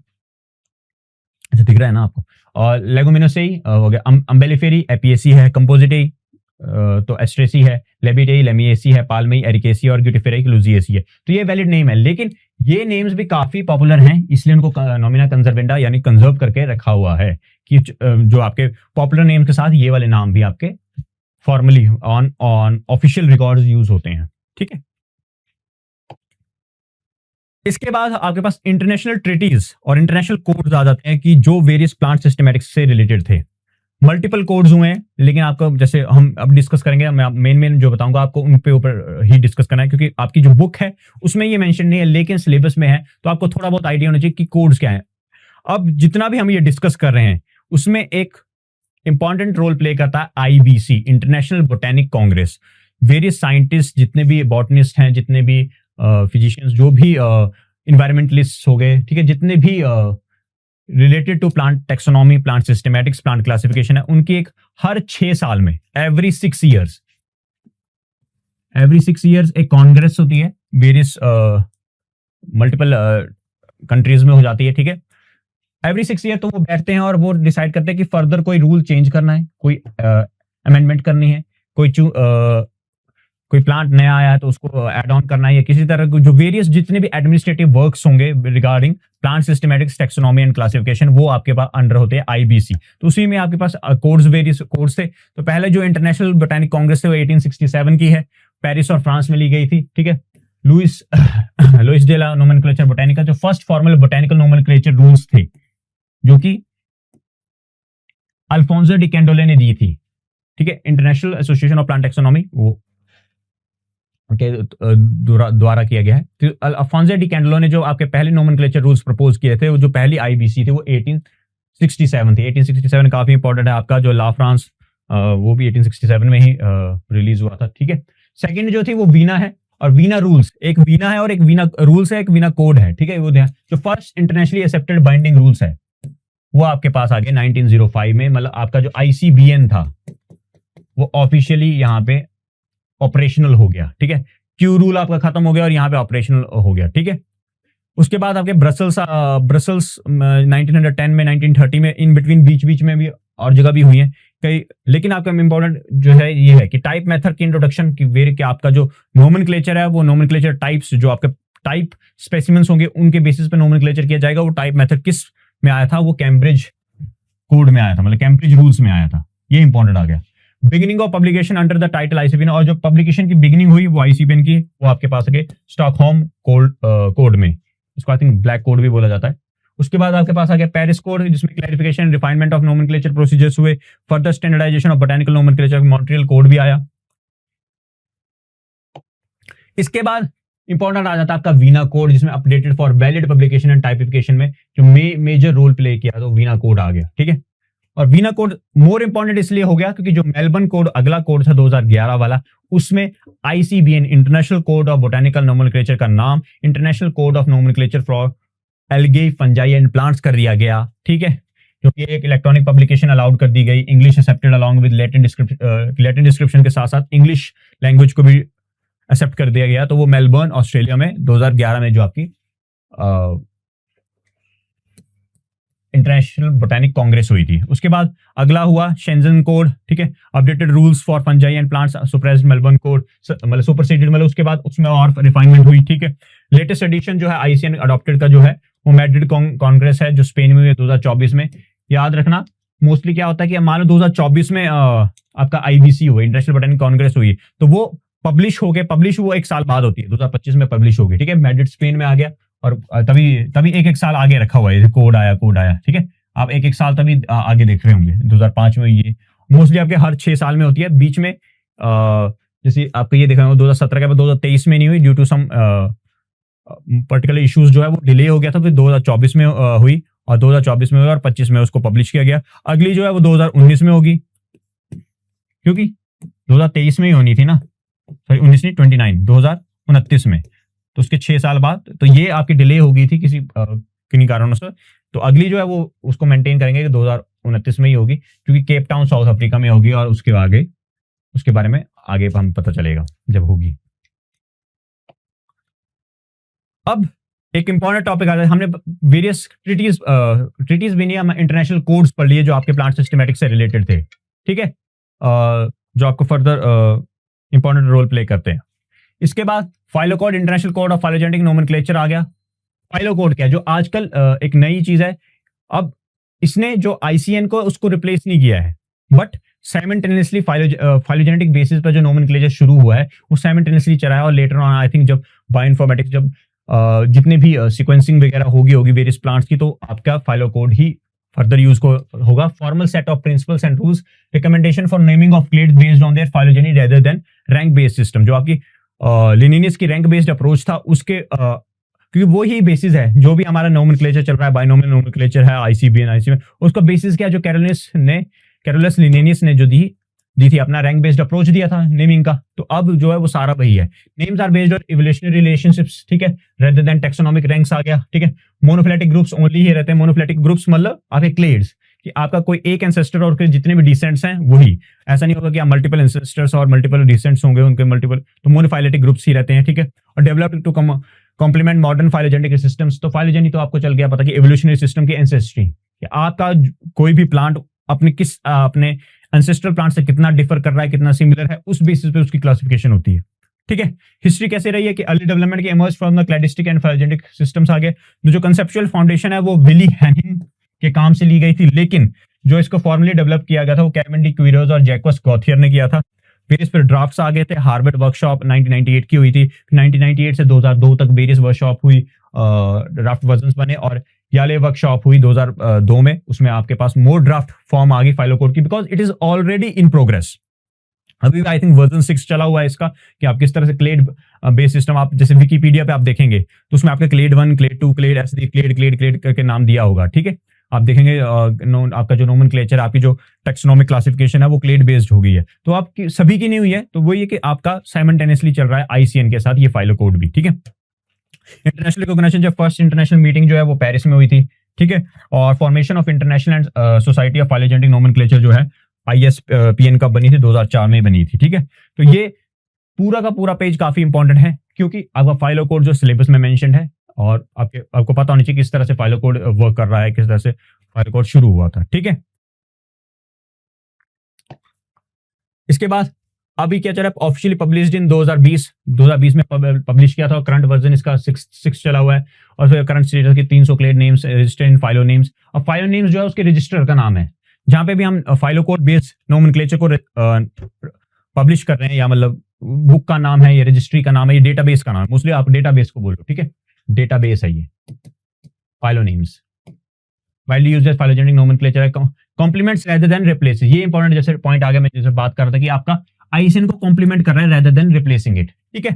Speaker 1: दिख रहा है ना आपको, और लेगुमिनोसेई हो गया। अम्बेलिफेरी एपिएसी है। कंपोजिटेई तो एस्ट्रेसी है। लेबिटेई लेमिएसी है। पाल्मेई एरिकेसी और ग्यूटिफेराई लुजिएसी है। तो ये वैलिड नेम है, लेकिन ये नेम्स भी काफी पॉपुलर हैं, इसलिए उनको नोमिना कंजर्वेंडा यानी कंजर्व करके रखा हुआ है कि जो आपके पॉपुलर नेम्स के साथ ये वाले नाम भी आपके formally on official records use होते हैं। ठीक है, इसके बाद आपके पास इंटरनेशनल ट्रीटीज और इंटरनेशनल कोड्स आ जाते हैं कि जो वेरियस प्लांट सिस्टमैटिक्स से रिलेटेड थे। मल्टीपल कोड्स हुए हैं, लेकिन आपको जैसे हम अब डिस्कस करेंगे, मैं मेन जो बताऊंगा आपको उन पे ऊपर ही डिस्कस करना है, क्योंकि आपकी जो बुक है उसमें ये मेंशन नहीं है लेकिन सिलेबस में है, तो आपको थोड़ा बहुत आइडिया होना चाहिए कि कोड्स क्या है। अब जितना भी हम ये डिस्कस कर रहे हैं उसमें एक इंपॉर्टेंट रोल प्ले करता है IBC, international botanic Congress. Various scientist, जितने भी बॉटनिस्ट हैं, जितने भी फिजिशियंस, जो भी इन्वायरमेंटलिस्ट हो गए, ठीक है, जितने भी related to plant taxonomy, plant systematics, plant classification है, उनकी एक हर 6 साल में, एवरी 6 ईयर्स एक कांग्रेस होती है। वेरियस मल्टीपल कंट्रीज में हो जाती है, ठीक है। एवरी 6 ईयर तो वो बैठते हैं और वो डिसाइड करते हैं कि फर्दर कोई रूल चेंज करना है, कोई अमेंडमेंट करनी है, कोई प्लांट नया आया है तो उसको ऐड ऑन करना है, या किसी तरह जो वेरियस जितने भी एडमिनिस्ट्रेटिव वर्क्स होंगे regarding plant systematics, taxonomy and classification, वो आपके पास अंडर होते हैं आईबीसी। तो उसी में आपके पास कोड्स, वेरियस कोड्स थे। तो पहले जो इंटरनेशनल बोटेनिक कांग्रेस थे वो 1867 की है, पेरिस और फ्रांस में ली गई थी, ठीक है। Louis de la nomenclature botanica, जो first formal botanical nomenclature rules थे, जो कि अल्फोंसो डी कैंडोले ने दी थी, ठीक है। International association of plant taxonomy वो के द्वारा किया गया है। तो अल्फोंसो डी कैंडोले ने जो आपके पहले नोमेनक्लेचर रूल्स प्रपोज किए थे, वो जो पहली आईबीसी थी वो 1867 थी। 1867 काफी इंपॉर्टेंट है आपका, जो ला फ्रांस वो भी 1867 में ही रिलीज हुआ था, ठीक है। सेकंड जो थी वो वीना है, और वीना रूल्स, एक वीना है और एक वीना रूल्स है, एक वीना कोड है, ठीक है। वो जो first internationally accepted binding rules है वो आपके पास आ गए 1905 में। मतलब आपका जो आईसीबीएन था वो ऑफिशियली यहाँ पे ऑपरेशनल हो गया, ठीक है। क्यू रूल आपका खत्म हो गया और यहाँ पे ऑपरेशनल हो गया, ठीक है। उसके बाद आपके ब्रसल्स 1910 में, 1930 में, इन बिटवीन बीच में भी और जगह भी हुई है कई। लेकिन आपका इंपॉर्टेंट जो है ये है कि टाइप मेथड की इंट्रोडक्शन की वेर के आपका जो नोमेनक्लेचर है वो नोमेनक्लेचर टाइप्स, जो आपके टाइप स्पेसिमेंस होंगे उनके बेसिस पे नोमेनक्लेचर किया जाएगा। वो टाइप मेथड किस में आया था, वो कैम्ब्रिज कोड में आया था, मतलब कैम्ब्रिज रूल्स में आया था। ये इंपॉर्टेंट आ गया। Beginning of publication under the title ICBN, और जो पब्लिकेशन की बिगिनिंग हुई वो आईसीबीएन की, वो आपके पास है स्टॉकहोम कोड में, इसको आई थिंक ब्लैक कोड भी बोला जाता है। उसके बाद आपके पास आ गया पेरिस कोड, जिसमें clarification, refinement of nomenclature procedures हुए। Further standardisation of botanical nomenclature, Montreal code भी आया। इसके बाद इंपॉर्टेंट आ जाता है आपका वीना कोड, जिसमें updated for valid publication and typification में जो मेजर रोल प्ले किया, तो वीना कोड आ गया, ठीक है। और वीना कोड मोर इंपॉर्टेंट इसलिए हो गया क्योंकि जो मेलबर्न कोड अगला कोड था 2011 वाला, उसमें ICBN, international code of botanical nomenclature का नाम international code of nomenclature for algae, fungi and plants कर दिया गया, ठीक है। क्योंकि एक इलेक्ट्रॉनिक पब्लिकेशन अलाउड कर दी गई, English accepted along with Latin description के साथ साथ इंग्लिश लैंग्वेज को भी एक्सेप्ट कर दिया गया। तो वो मेलबर्न ऑस्ट्रेलिया में 2011 में जो आपकी इंटरनेशनल बोटेनिक कांग्रेस हुई थी। उसके बाद अगला हुआ शेंजन कोड, ठीक है। Updated rules for fungi and plants, सुप्रेस्ड Melbourne code, मतलब सुपरसीडेड, मतलब उसके बाद उसमें और रिफाइनमेंट हुई, ठीक है। लेटेस्ट एडिशन जो है आईसीएन अडॉप्टेड का जो है वो मैड्रिड कांग्रेस है, जो स्पेन में हुई 2024 में। याद रखना मोस्टली क्या होता है कि मान लो 2024 में आपका आईबीसी हुआ, इंटरनेशनल बोटेनिक कांग्रेस हुई, तो वो पब्लिश वो 1 साल बाद होती है, 2025 में पब्लिश होगी, ठीक है। मैड्रिड स्पेन में आ गया, और तभी एक साल आगे रखा हुआ है, कोड आया, ठीक है। आप एक साल तभी आगे देख रहे होंगे। 2005 में ये मोस्टली आपके हर 6 साल में होती है। बीच में जैसे आपको ये देखा होगा 2017 के बाद 2023 में नहीं हुई, due to some particular issues जो है वो डिले हो गया था, फिर 2024 में हुई, और 2024 में हुई और 25 में उसको पब्लिश किया गया। अगली जो है वो 2019 में होगी, क्योंकि 2023 में ही होनी थी ना, सॉरी 19 नहीं 29, 2029 में, तो उसके 6 साल बाद। तो ये आपकी डिले हो गई थी किन्हीं कारणों से। तो अगली जो है वो उसको मेंटेन करेंगे कि 2029 में ही होगी, क्योंकि केप टाउन साउथ अफ्रीका में होगी, और उसके बारे में आगे हम पता चलेगा जब होगी। अब एक इंपॉर्टेंट टॉपिक आता है, हमने वेरियस ट्रीटीज भी नहीं, हम इंटरनेशनल कोड्स पढ़ लिए जो आपके प्लांट सिस्टमैटिक्स से रिलेटेड थे, ठीक है, जो आपको फर्दर इंपॉर्टेंट रोल प्ले करते हैं। इसके बाद PhyloCode, international code of phylogenetic nomenclature आ गया। फाइलो कोड क्या है, जो आजकल एक नई चीज है। अब इसने जो आईसीएन को उसको रिप्लेस नहीं किया है, बट साइमल्टेनियसली फाइलोजेनेटिक बेसिस पर जो नोमेनक्लेचर शुरू हुआ है वो साइमल्टेनियसली चला है, और लेटर ऑन आई थिंक जब बायोइन्फॉर्मेटिक्स, जब जितने भी सीक्वेंसिंग वगैरह होगी वेरियस प्लांट्स की, तो आपका फाइलो कोड ही फर्दर यूज को होगा formal set of principles and rules recommendation for naming of clades based on there phylogeny rather than rank based system. जो आपकी लिनियस की रैंक बेस्ड अप्रोच था उसके क्योंकि वो ही बेसिस है जो भी हमारा नोमेनक्लेचर चल रहा है, बाइनोमियल नोमेनक्लेचर है, आईसीबीएन आईसीबीएन, उसका बेसिस क्या जो कैरोलस लिनियस ने जो दी थी अपना रैंक बेस्ड अप्रोच दिया था नेमिंग का, तो अब जो है वो सारा वही है। Names are based on evolutionary relationships, ठीक है, रेदर देन टैक्सोनॉमिक रैंक्स आ गया, ठीक है। मोनोफिलेटिक ग्रुप्स ओनली ही रहते हैं, मोनोफिलेटिक ग्रुप्स मतलब आपके क्लेड्स कि आपका कोई एक एंसेस्टर और फिर जितने भी डिसेंट्स हैं वही, ऐसा नहीं होगा कि आप मल्टीपल एंसेस्टर्स और मल्टीपल डिसेंट्स होंगे उनके मल्टीपल, तो मोनोफिलेटिक ग्रुप्स ही रहते हैं, ठीक है। और developed to complement modern phylogenetic systems, तो फाइलोजेनी तो आपको चल गया पता कि एवोल्यूशनरी सिस्टम की एंसेस्ट्री, कि आपका कोई भी प्लांट अपने एंसेस्ट्रल प्लांट से कितना डिफर कर रहा है, कितना सिमिलर है, उस बेसिस पे उसकी क्लासिफिकेशन होती है, ठीक है। हिस्ट्री कैसे रही है कि अर्ली डेवलपमेंट के emerge from the cladistic and phylogenetic systems आ गए। जो कंसेप्चुअल फाउंडेशन है वो विली हैनिंग के काम से ली गई थी, लेकिन जो इसको फॉर्मली डेवलप किया गया था वो कैरमेन डी क्विरोज और जैक्वस गॉथियर ने किया था। फिर इस पर ड्राफ्ट्स आ गए थे, हार्वर्ड वर्कशॉप 1998 की हुई थी, 1998 से 2002 तक वेरियस वर्कशॉप हुई, ड्राफ्ट वर्जन्स बने, और याले वर्कशॉप हुई 2002 में, उसमें आपके पास मोर ड्राफ्ट फॉर्म आ गई फाइलो कोड की, because it is already in progress. अभी आई थिंक वर्जन 6 चला हुआ है इसका, कि आप किस तरह से क्लेड बेस सिस्टम, आप जैसे विकीपीडिया पे आप देखेंगे तो उसमें आपके क्लेड 1, क्लेड 2, क्लेड ऐसे क्लेड करके नाम दिया होगा, ठीक है। आप देखेंगे आपका जो नोमेनक्लेचर, आपकी जो टैक्सोनॉमिक क्लासिफिकेशन है वो क्लेड बेस्ड हो गई है, तो आपकी सभी की नहीं हुई है, तो वो ये कि आपका साइमल्टेनियसली चल रहा है आईसीएन के साथ ये फाइलो कोड भी, ठीक है। इंटरनेशनल रिकॉग्निशन, जब फर्स्ट इंटरनेशनल मीटिंग जो है वो पेरिस में हुई थी, ठीक है, और formation of international and society of phylogenetic nomenclature जो है ISPN कब बनी थी, 2004 में बनी थी, ठीक है। तो ये पूरा का पूरा पेज काफी इंपॉर्टेंट है, क्योंकि आपका फाइलो कोड जो सिलेबस में मेंशन्ड है, और आपको पता होना चाहिए किस तरह से फाइलो कोड वर्क कर रहा है, किस तरह से फाइलो कोड शुरू हुआ था, ठीक है। इसके बाद अभी क्या चल रहा है, ऑफिशियली पब्लिश्ड इन 2020 में पब्लिश किया था, और करंट वर्जन इसका 6 चला हुआ है, और फिर करंट स्टेटस के 300 clade names registered in phylo names. और फाइलो नेम्स जो है उसके रजिस्टर का नाम है, जहां पे भी हम फाइलो कोड बेस्ड नोमेनक्लेचर को पब्लिश कर रहे हैं, या मतलब बुक का नाम है, ये रजिस्ट्री का नाम है, ये डेटाबेस का नाम है, मोस्टली आप डेटाबेस को बोलो, ठीक है, डेटाबेस है ये phylo names. Widely used as phylogenetic nomenclature है, कॉम्प्लीमेंट्स रेदर देन रिप्लेसेस, ये इंपॉर्टेंट जैसे पॉइंट आ गया, मैं जैसे बात कर रहा था कि आपका आईसीएन को कॉम्प्लीमेंट कर रहा है रेदर देन रिप्लेसिंग इट, ठीक है।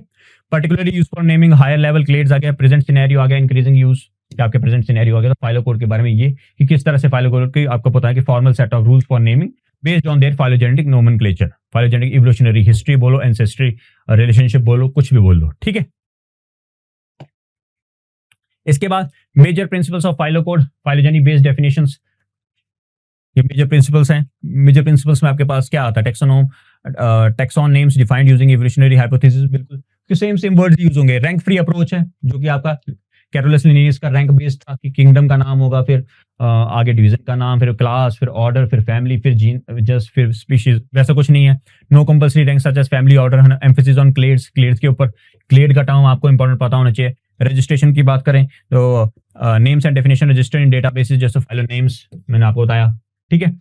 Speaker 1: Particularly use for naming higher level clades आ गया, प्रेजेंट सिनेरियो आ गया, इंक्रीजिंग यूज, आपके प्रेजेंट सिनेरियो आ गया। तो फाइलो कोड के बारे में ये कि किस तरह से फाइलो कोड की आपको पता है कि formal set of rules for naming based on their phylogenetic nomenclature, phylogenetic evolutionary history बोलो, एंसेस्ट्री रिलेशनशिप बोलो, कुछ भी बोल दो, ठीक है। इसके बाद major principles of PhyloCode, phylogeny based definitions, ये मेजर प्रिंसिपल्स हैं। मेजर प्रिंसिपल्स में आपके पास क्या आता है, taxon names defined using evolutionary hypothesis, बिल्कुल सेम वर्ड्स यूज होंगे। रैंक फ्री अप्रोच है, जो कि आपका कैरोलस लिनियस का रैंक बेस्ड था कि किंगडम का नाम होगा, फिर आगे डिवीजन का नाम, फिर क्लास, फिर ऑर्डर, फिर फैमिली, फिर जीन जस्ट, फिर स्पीशीज, वैसा कुछ नहीं है। No compulsory rank such as family order, emphasis on clades के ऊपर, क्लेड का टर्म आपको इंपॉर्टेंट पता होना चाहिए। रजिस्ट्रेशन की बात करें तो names and definition registered in databases जैसे फाइलो नेम्स, मैंने आपको बताया, ठीक है।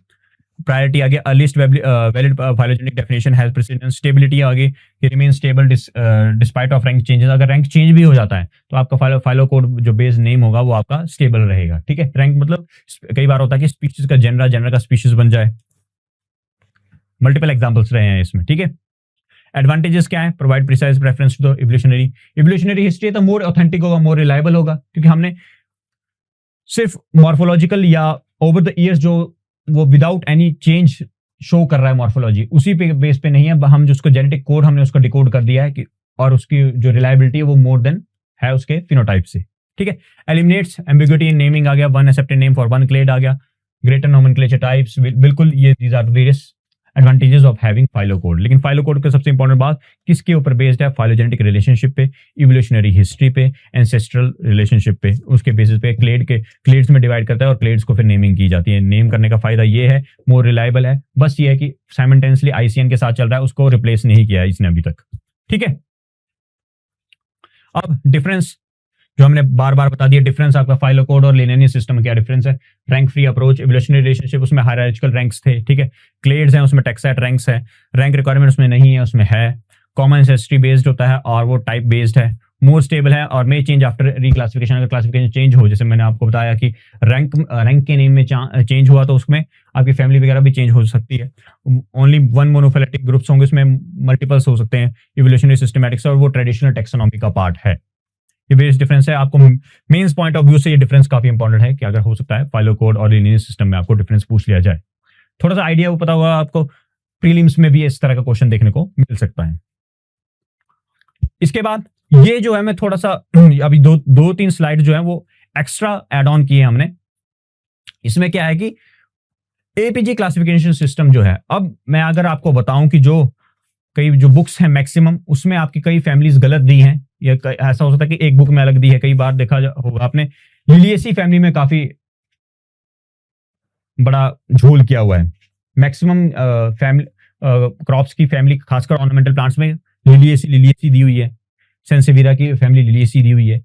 Speaker 1: प्रायोरिटी आगे, earliest valid phylogenic definition has precedence, stability आगे, remain stable despite of rank changes, अगर रैंक चेंज भी हो जाता है तो आपका फाइलो कोड जो बेस नेम होगा वो आपका स्टेबल रहेगा, ठीक है। रैंक मतलब कई बार होता है कि स्पीशीज का जेनरा का स्पीशीज बन जाए, मल्टीपल एग्जांपल्स रहे हैं इसमें, ठीक है। एडवांटेजेस क्या है, provide precise reference to the evolutionary history, तो मोर ऑथेंटिक होगा, मोर रिलायबल होगा, क्योंकि हमने सिर्फ मॉर्फोलॉजिकल या ओवर द ईयर्स जो वो विदाउट एनी चेंज शो कर रहा है मॉर्फोलॉजी, उसी पे बेस पे नहीं है, हम जो उसको जेनेटिक कोड हमने उसको डिकोड कर दिया है कि, और उसकी जो रिलायबिलिटी है वो मोर देन है उसके फिनोटाइप से, ठीक है। एलिमिनेट्स एम्बिग्युइटी इन नेमिंग आ गया, one accepted name for one clade आ गया, ग्रेटर नोमेनक्लेचर टाइप्स, बिल्कुल ये these are various advantages of having PhyloCode. लेकिन फाइलो कोड का सबसे इंपॉर्टेंट बात किसके ऊपर बेस्ड है, फाइलोजेनेटिक रिलेशनशिप पे, इवोल्यूशनरी हिस्ट्री पे, एंसेस्ट्रल रिलेशनशिप पे, उसके बेसिस पे क्लेड्स में डिवाइड करता है और क्लेड्स को फिर नेमिंग की जाती है। नेम करने का फायदा ये है, मोर रिलायबल है, बस ये है कि साइमल्टेनियसली आईसीएन के साथ चल रहा है, उसको रिप्लेस नहीं किया है इसने अभी तक, ठीक है। अब डिफरेंस जो हमने बार बार बता दिया, डिफरेंस आपका फाइलो कोड और लिनियर सिस्टम में क्या डिफरेंस है, rank free approach, evolutionary relationship, उसमें हायरार्चिकल रैंक्स थे, ठीक है। क्लेड्स हैं उसमें टेक्सैट रैंक्स है, रैंक रिक्वायरमेंट उसमें नहीं है, उसमें है। कॉमन एंसेस्ट्री बेस्ड होता है और वो टाइप बेस्ड है, मोर स्टेबल है और मे चेंज आफ्टर रिक्लासिफिकेशन। अगर क्लासिफिकेशन चेंज हो, जैसे मैंने आपको बताया कि रैंक के नेम में चेंज हुआ तो उसमें आपकी फैमिली वगैरह भी चेंज हो सकती है। ओनली वन मोनोफिलेटिक ग्रुप्स होंगे, उसमें मल्टीपल्स हो सकते हैं। इवोल्यूशनरी सिस्टमैटिक्स और वो ट्रेडिशनल टेक्सोनॉमी का पार्ट है। ये वेरियस डिफरेंस है। आपको मेंस पॉइंट ऑफ व्यू से ये डिफरेंस काफी इंपॉर्टेंट है कि अगर हो सकता है फाइलोकोड और लिनियर सिस्टम में आपको डिफरेंस पूछ लिया जाए। थोड़ा सा आइडिया वो पता होगा आपको, प्रीलिम्स में भी इस तरह का क्वेश्चन देखने को मिल सकता है। इसके बाद ये जो है मैं थोड़ा सा अभी दो तीन स्लाइड जो है वो एक्स्ट्रा एड ऑन किए हमने। इसमें क्या है कि एपीजी क्लासिफिकेशन सिस्टम जो है, अब मैं अगर आपको बताऊं कि जो बुक्स हैं मैक्सिमम, उसमें आपकी कई फैमिलीज गलत दी हैं, या ऐसा हो सकता है कि एक बुक में अलग दी है। कई बार देखा होगा आपने लिलिएसी फैमिली में काफी बड़ा झोल किया हुआ है। मैक्सिमम फैमिली क्रॉप्स की फैमिली, खासकर ऑर्नामेंटल प्लांट्स में लिलिएसी दी हुई है। सेंसेविरा की फैमिली लिलिएसी दी हुई है।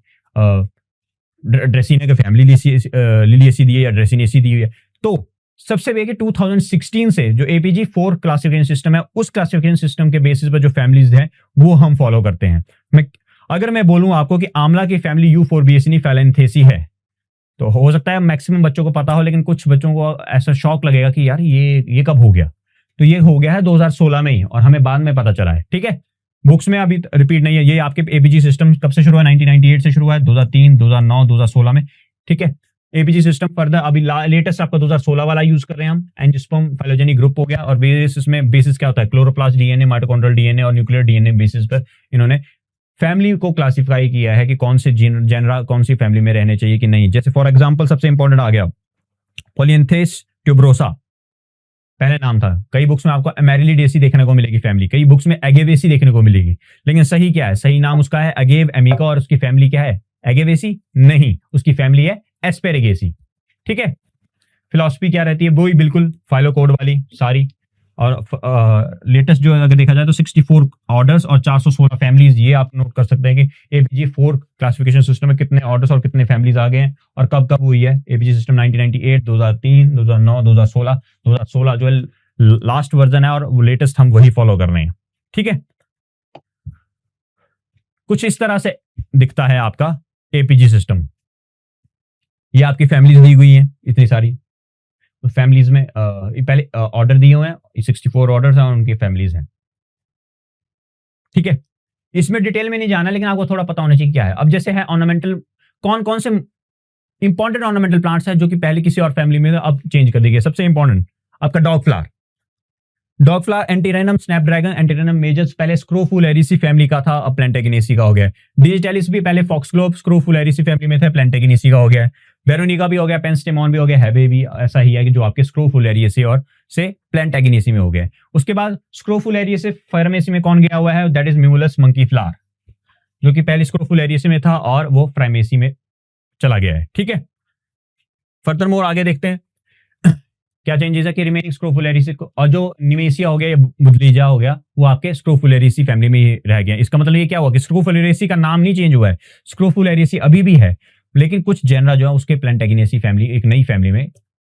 Speaker 1: ड्रेसिना की फैमिली लिलिएसी दी है या ड्रेसिनेसी दी हुई है। तो सबसे बेहतर 2016 से जो एपीजी 4 क्लासिफिकेशन सिस्टम है, उस क्लासिफिकेशन सिस्टम के बेसिस पर जो फैमिलीज हैं वो हम फॉलो करते हैं। अगर मैं बोलूं आपको कि आंवला की फैमिली यूफोरबिएसिनी फैलेंथेसी है, तो हो सकता है मैक्सिमम बच्चों को पता हो, लेकिन कुछ बच्चों को ऐसा शॉक लगेगा कि यार ये कब हो गया। तो ये हो गया है 2016 में ही, और हमें बाद में पता चला है। ठीक है, बुक्स में अभी रिपीट नहीं है। ये आपके एपीजी सिस्टम कब से शुरू हुआ? 1998 से शुरू हुआ है, 2003, 2009, 2016 में। ठीक है, एपीजी सिस्टम फर्दर अभी लेटेस्ट आपका 2016 वाला यूज कर रहे हैं हम। एंजियोस्पर्म फाइलोजेनिक ग्रुप हो गया, और इसमें बेसिस क्या होता है? क्लोरोप्लास्ट डीएनए, माइटोकॉन्ड्रियल डीएनए और न्यूक्लियर डीएनए बेसिस पर इन्होंने फैमिली को क्लासिफाई किया है कि कौन से जेनरा कौन सी फैमिली में रहने चाहिए कि नहीं। जैसे फॉर एग्जांपल सबसे इंपॉर्टेंट आ गया पोलियंथेस ट्यूबरोसा, पहले नाम था। कई बुक्स में आपको एमेरिलिडेसी देखने को मिलेगी फैमिली, कई बुक्स में एगेवेसी देखने को मिलेगी, लेकिन सही क्या है? सही नाम उसका है अगेव एमिका, और उसकी फैमिली क्या है? एगेवेसी नहीं, उसकी फैमिली है एस्पेरेगेसी। ठीक है, फिलॉसफी क्या रहती है? वही बिल्कुल फाइलोकोड वाली सारी। और लेटेस्ट जो अगर देखा जाए तो 64 ऑर्डर्स और 416 फैमिलीज। ये आप नोट कर सकते हैं कि एपीजी 4 क्लासिफिकेशन सिस्टम में कितने ऑर्डर्स और कितने फैमिलीज आ गए हैं और कब कब हुई है। APG system 1998, 2003, 2009, 2016। 2016 जो है लास्ट वर्जन है, और लेटेस्ट हम वही फॉलो कर रहे हैं। ठीक है, कुछ इस तरह से दिखता है आपका एपीजी सिस्टम। ये आपकी फैमिलीज दी हुई है इतनी सारी। तो फैमिलीज में पहले ऑर्डर दिए हुए हैं, 64 ऑर्डर्स हैं और उनकी फैमिलीज हैं। ठीक है, इसमें डिटेल में नहीं जाना, लेकिन आपको थोड़ा पता होना चाहिए क्या है। अब जैसे है ऑर्नामेंटल, कौन कौन से इंपॉर्टेंट ऑर्नामेंटल प्लांट्स हैं जो कि पहले किसी और फैमिली में अब चेंज कर दिए। सबसे इंपॉर्टेंट आपका डॉग फ्लावर एंटीरेनम स्नैपड्रैगन एंटीरेनम मेजर्स पहले स्क्रोफुलरिसी फैमिली का था, अब प्लैंटागिनेसी का हो गया। डिजिटलिस भी पहले फॉक्सग्लोब स्क्रोफुलरिसी फैमिली में था, प्लैंटागिनेसी का हो गया। वेरोनिका भी हो गया, पेंस्टेमॉन भी हो गया, हैबे भी ऐसा ही है कि जो आपके स्क्रोफुलरिसी और से प्लैंटागिनेसी में हो गया। उसके बाद स्क्रोफुलरिसी फर्मेसी में कौन गया हुआ है? दैट इज म्यूमुलस मंकी फ्लावर, जो कि पहले स्क्रोफुलरिसी में था और वो फ्राइमेसी में चला गया है। ठीक है, फर्दर मोर आगे देखते हैं क्या चेंजेस है कि रिमेनिंग स्क्रोफुलरिसी को, और जो निमेसिया हो गया या बुदलीजा हो गया, वो आपके स्क्रोफुलरिसी फैमिली में ही रह गया। इसका मतलब ये क्या हुआ कि स्क्रोफुलरिसी का नाम नहीं चेंज हुआ है, स्क्रोफुलरिसी अभी भी है, लेकिन कुछ जेनरा जो है उसके प्लैंटागिनेसी फैमिली एक नई फैमिली में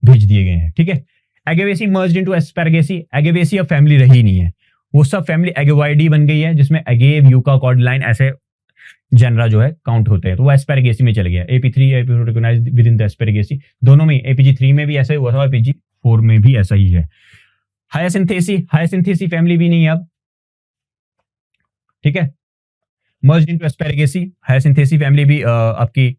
Speaker 1: भेज दिए गए हैं। ठीक है, एगेवेसी मर्ज्ड इनटू एस्पेरेगेसी। एगेवेसी अब फैमिली रही नहीं है, वो सब फैमिली एगेवाइडी बन गई है, जिसमें एगेव, यूका, कॉर्डिलाइन ऐसे जेनरा जो है काउंट होते हैं। तो वो एस्पेरेगेसी में चले गया। AP3 recognised within the asparagaceae, दोनों में APG3 में भी ऐसा ही हुआ था, APG4 में भी ऐसा ही है। हायासिंथेसी फैमिली भी नहीं है अब। ठीक है, मर्ज्ड इनटू एस्पेरेगेसी। हायासिंथेसी फैमिली भी आपकी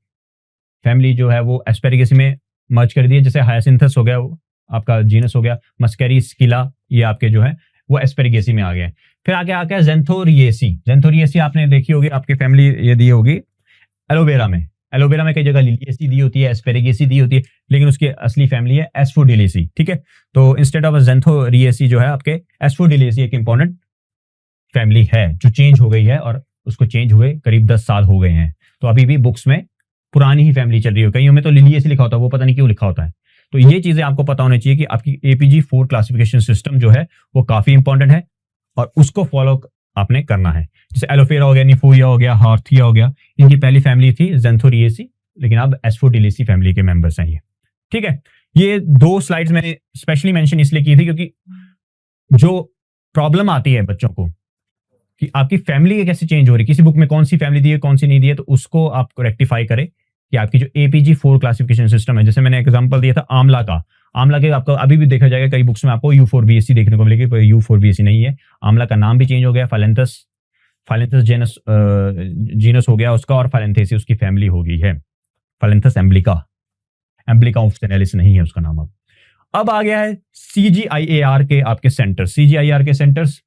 Speaker 1: फैमिली जो है वो एस्पेरेगेसी में मर्ज कर दी है। जैसे हायासिंथस हो गया, वो आपका जीनस हो गया, मस्कैरिस्किला, ये आपके जो है वो एस्पेरेगेसी में आ गए। फिर आगे आ गया ज़ेंथोरिएसी आपने देखी होगी, आपकी फैमिली ये दी होगी एलोवेरा में कई जगह लिलिएसी दी होती है, एस्पेरेगेसी दी होती है, लेकिन उसकी असली फैमिली है एस्फोडिलेसी। ठीक है, तो इंस्टेड ऑफ ज़ेंथोरिएसी जो है आपके एस्फोडिलेसी एक इंपॉर्टेंट फैमिली है जो चेंज हो गई है, और उसको चेंज हुए करीब 10 साल हो गए हैं। तो अभी भी बुक्स में पुरानी ही फैमिली चल रही है। कईयों में तो लिलिएसी लिखा होता है, वो पता नहीं क्यों लिखा होता है। तो ये चीजें आपको पता होनी चाहिए कि आपकी APG4 क्लासिफिकेशन सिस्टम जो है वो काफी इंपॉर्टेंट है, और उसको फॉलो आपने करना है। जैसे एलोफेरा हो गया, निफोरिया हो गया, हार्थिया हो गया, इनकी पहली फैमिली थी ज़ेंथोरिएसी, लेकिन अब एस्फोडिलेसी फैमिली के मेंबर्स हैं ये। ठीक है, ये 2 स्लाइड्स मैंने स्पेशली मेंशन इसलिए की थी क्योंकि जो प्रॉब्लम आती है बच्चों को कि आपकी फैमिली कैसे चेंज हो रही है, किसी बुक में कौन सी फैमिली दी है कौन सी नहीं दी है, तो उसको आपको रेक्टिफाई करे कि आपकी जो APG 4 क्लासिफिकेशन सिस्टम है, जैसे मैंने एग्जांपल दिया था आंवला का, आंवला के आपको अभी भी देखा जाएगा कई बुक्स में आपको U4BSc देखने को मिलेगी, पर U4BSc नहीं है। आंवला का नाम भी चेंज हो गया, फाइलेंथस जेनस जीनस हो गया उसका, और फाइलेंथेसी उसकी फैमिली हो गई है, फाइलेंथस एम्ब्लिका ऑप्शनैलिस नहीं है उसका नाम। अब आ गया है CGIAR के आपके सेंटर, CGIAR के सेंटर्स,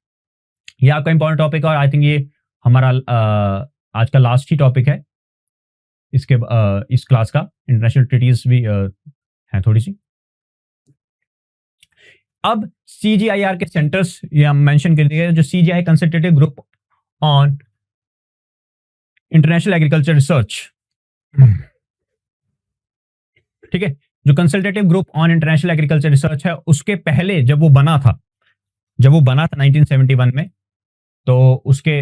Speaker 1: ये आपका इंपॉर्टेंट टॉपिक है, और आई थिंक ये हमारा आज का लास्ट ही टॉपिक है इसके इस क्लास का। इंटरनेशनल ट्रीटीज भी है थोड़ी सी। अब CGIAR के सेंटर्स ये हम मेंशन कर दिए, जो CGI consultative group on international agriculture research, ठीक है, जो consultative group on international agriculture research है, उसके पहले जब वो बना था 1971 में, तो उसके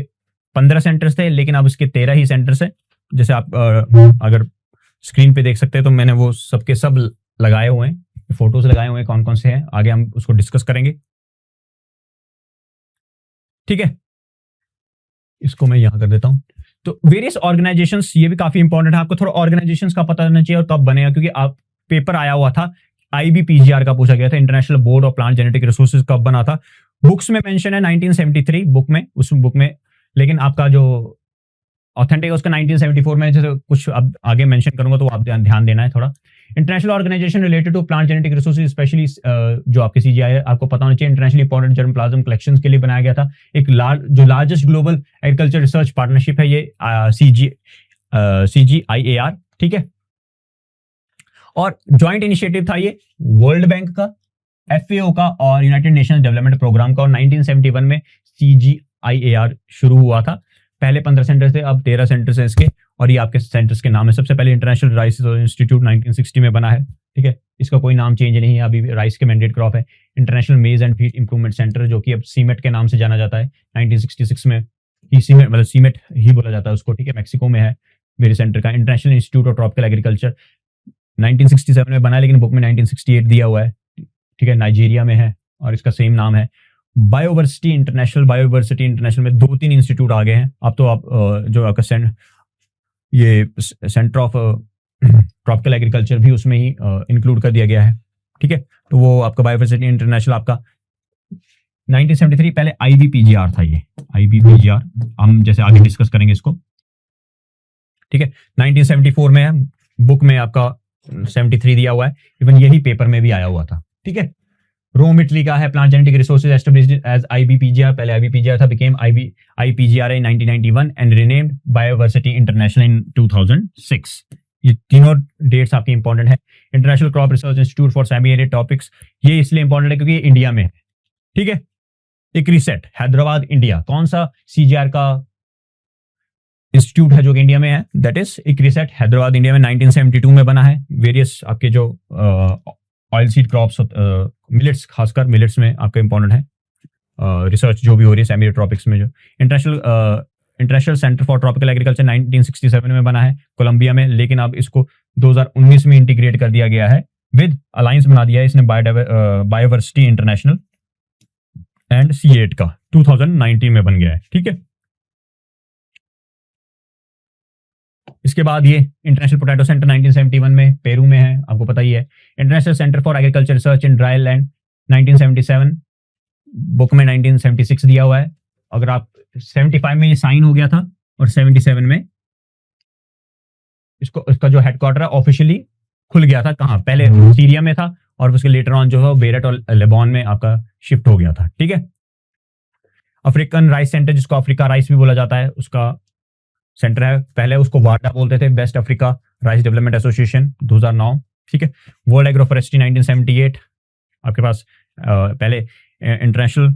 Speaker 1: 15 सेंटर्स थे, लेकिन अब उसके 13 ही सेंटर्स है। जैसे आप अगर स्क्रीन पे देख सकते हैं तो मैंने वो सबके सब लगाए हुए हैं, फोटोज लगाए हुए हैं कौन कौन से हैं, आगे हम उसको डिस्कस करेंगे, ठीक है। इसको मैं यहां कर देता हूं। तो वेरियस ऑर्गेनाइजेशंस, ये भी काफी इंपॉर्टेंट है, आपको थोड़ा ऑर्गेनाइजेशंस का पता होना चाहिए और कब बनेगा, क्योंकि आप पेपर आया हुआ था IBPGR का पूछा गया था, international board of plant genetic resources कब बना था। बुक्स में मेंशन है 1973 बुक में, उस बुक में, लेकिन आपका जो ऑथेंटिक है उसका 1974 में, जैसे कुछ अब आगे मेंशन करूंगा तो आप ध्यान देना है थोड़ा। International organization related to plant genetic resources, specially जो आपके CGI है, आपको पता होना चाहिए, इंटरनेशनली इंपॉर्टेंट जर्मप्लाज्म कलेक्शंस के लिए बनाया गया था। एक जो largest global agriculture research partnership है ये CGIAR, ठीक है। और ज्वाइंट इनिशिएटिव था ये वर्ल्ड बैंक का, FAO का और यूनाइटेड नेशंस डेवलपमेंट प्रोग्राम का, और 1971 में CGIAR शुरू हुआ था। पहले 15 सेंटर थे, अब 13 सेंटर्स हैं इसके, और ये आपके सेंटर्स के नाम है। सबसे पहले इंटरनेशनल राइस इंस्टीट्यूट 1960 में बना है, ठीक है, इसका कोई नाम चेंज नहीं है, अभी राइस के मैंडेट क्रॉप है। इंटरनेशनल मेज एंड व्हीट इंप्रूवमेंट सेंटर, जो कि अब सीमेट के नाम से जाना जाता है, 1966 में ही सीमेट, मतलब सीमेट ही बोला जाता है उसको, ठीक है, मैक्सिको में है मेरे सेंटर का। International institute of tropical agriculture 1967 में बना है, लेकिन बुक में 1968 दिया हुआ है, ठीक है, नाइजीरिया में है, और इसका सेम नाम है। बायोवर्सिटी इंटरनेशनल में 2-3 इंस्टीट्यूट आ गए हैं अब तो। आप जो आपका सेंटर ऑफ ट्रॉपिकल एग्रीकल्चर भी उसमें ही इंक्लूड कर दिया गया है, ठीक है। तो वो आपका बायोवर्सिटी इंटरनेशनल आपका 1973, पहले IBPGR था, ये IBPGR हम जैसे आगे डिस्कस करेंगे इसको, ठीक है। 1974 में है, बुक में आपका 73 दिया हुआ है, इवन यही पेपर में भी आया हुआ था, ठीक है। रोम इटली का है, plant genetic resources established as IBPGR, पहले IBPGR था, became IPGR in 1991 and renamed Bioversity International in 2006। ये तीनों डेट्स आपकी इंपॉर्टेंट है। International crops research institute for semi arid tropics, ये इसलिए इंपॉर्टेंट है क्योंकि ये इंडिया में है, ठीक है। इक्रिसेट हैदराबाद इंडिया, कौन सा CGIAR का इंस्टीट्यूट है जो कि इंडिया में है, that is ICRISAT Hyderabad India में 1972 में बना है। वेरियस आपके जो ऑयल सीड क्रॉप्स, मिलेट्स, खासकर मिलेट्स में आपका इंपॉर्टेंट है रिसर्च जो भी हो रही है सेमी ट्रॉपिक्स में। जो international centre for tropical agriculture 1967 में बना है कोलंबिया में, लेकिन अब इसको 2019 में इंटीग्रेट कर दिया गया है, विद अलायंस बना दिया है इसने बायोवर्सिटी इंटरनेशनल एंड C8 का 2019 में बन गया है, ठीक है। इसके बाद ये इंटरनेशनल पोटैटो सेंटर 1971 में पेरू में है, आपको पता ही है। International centre for agriculture research in dry land 1977, book में 1976 दिया हुआ है। अगर आप 75 में ये साइन हो गया था, और 77 में इसका जो हेडक्वार्टर है ऑफिशियली खुल गया था, कहाँ, पहले सीरिया में था, और उसके लेटर ऑन जो है बेरट और लेबॉन में आपका शिफ्ट हो गया था, ठीक है। अफ्रीकन राइस सेंटर, जिसको अफ्रीका राइस भी बोला जाता है, उसका सेंटर है, पहले उसको वाडा बोलते थे, waste Africa rice development association 2009, ठीक है। वर्ल्ड एग्रोफोरेस्ट्री 1978, आपके पास पहले international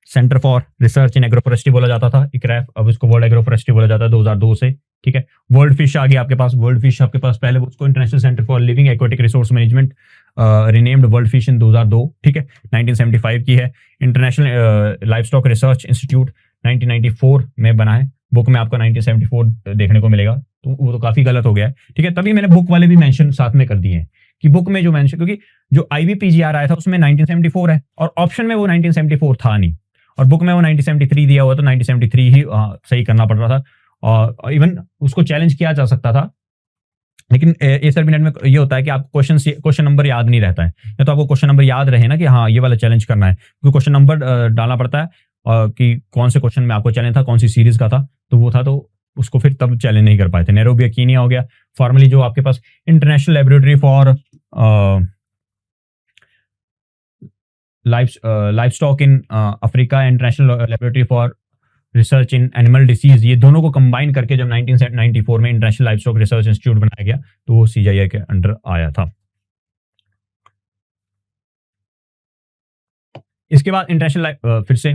Speaker 1: centre for research in agroforestry बोला जाता था, इक्रेफ, अब इसको वर्ल्ड एग्रोफोरेस्ट्री बोला जाता है 2002 से, ठीक है। वर्ल्ड फिश आ गया आपके पास, वर्ल्ड फिश आपके पास, पहले उसको international centre for living aquatic resource management renamed world fish in 2002, ठीक है, 1975 की है। International livestock research institute 1994 में बना है, बुक में आपको 1974 देखने को मिलेगा, तो वो तो काफी गलत हो गया है, ठीक है। तभी मैंने बुक वाले भी मेंशन साथ में कर दिए हैं कि बुक में जो मेंशन, क्योंकि जो IBPGR आया था उसमें 1974 है, और ऑप्शन में वो 1974 था नहीं, और बुक में वो 1973 दिया हुआ, तो 1973 ही सही करना पड़ रहा था। और इवन उसको चैलेंज किया जा सकता था, लेकिन एसआरबी नेट में ये होता है कि आपको क्वेश्चन नंबर याद नहीं रहता है, या तो आपको क्वेश्चन नंबर याद रहे ना कि हाँ ये वाला चैलेंज करना है, क्योंकि क्वेश्चन नंबर डालना पड़ता है कि कौन से क्वेश्चन में आपको चैलेंज था, कौन सी सीरीज का था, तो वो था, तो उसको फिर तब चैलेंज नहीं कर पाए थे। नैरोबी अकीनिया हो गया, फॉर्मली जो आपके पास international laboratory for livestock in Africa, international laboratory for research in animal diseases, ये दोनों को कंबाइन करके जब 1994 में international livestock research institute बनाया गया, तो वो सीजीआई के अंडर आया था। इसके बाद इंटरनेशनल फिर से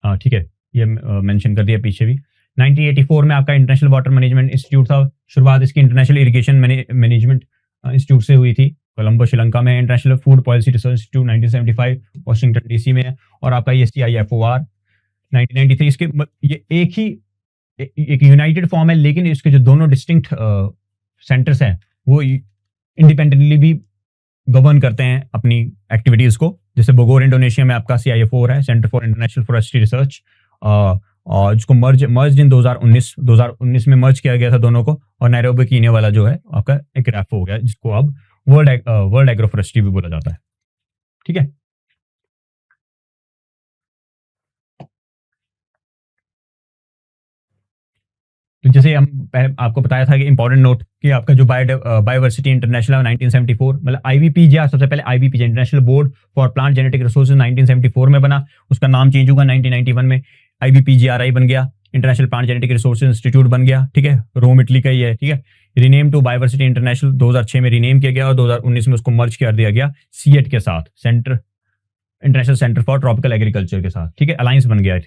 Speaker 1: ठीक है, ये मेंशन कर दिया पीछे भी। 1984 में आपका इंटरनेशनल वाटर मैनेजमेंट इंस्टीट्यूट था, शुरुआत इसकी इंटरनेशनल इरिगेशन मैनेजमेंट इंस्टीट्यूट से हुई थी, कोलंबो श्रीलंका में। International food policy research institute 1975 Washington DC में है, और आपका ये CIFOR 1993। इसके ये एक यूनाइटेड फॉर्म है, लेकिन इसके जो दोनों डिस्टिंक्ट सेंटर्स हैं वो इंडिपेंडेंटली भी गवर्न करते हैं अपनी एक्टिविटीज को। जैसे बोगोर इंडोनेशिया में आपका CIFOR है, centre for international forestry research, और जिसको मर्ज इन 2019 में मर्ज किया गया था दोनों को। और नैरोबी कीनिया वाला जो है आपका एक रैफ हो गया, जिसको अब वर्ल्ड एग्रो फॉरेस्ट्री भी बोला जाता है। ठीक है, तो जैसे हम आपको बताया था कि इंपॉर्टेंट नोट कि आपका जो बायोवर्सिटी इंटरनेशनल 1974, मतलब IBPGR, सबसे पहले IBPG international board for plant genetic resources 1974 में बना, उसका नाम चेंज हुआ 1991 में IBPGRI बन गया, international plant genetic resources institute बन गया। ठीक है, रोम इटली का ही है। ठीक है, रीनेम टू बायोवर्सिटी इंटरनेशनल 2006 में रीनेम किया गया, और 2019 में उसको मर्ज कर दिया गया CET के साथ, international centre for tropical agriculture के साथ। ठीक है, अलायंस बन गया है।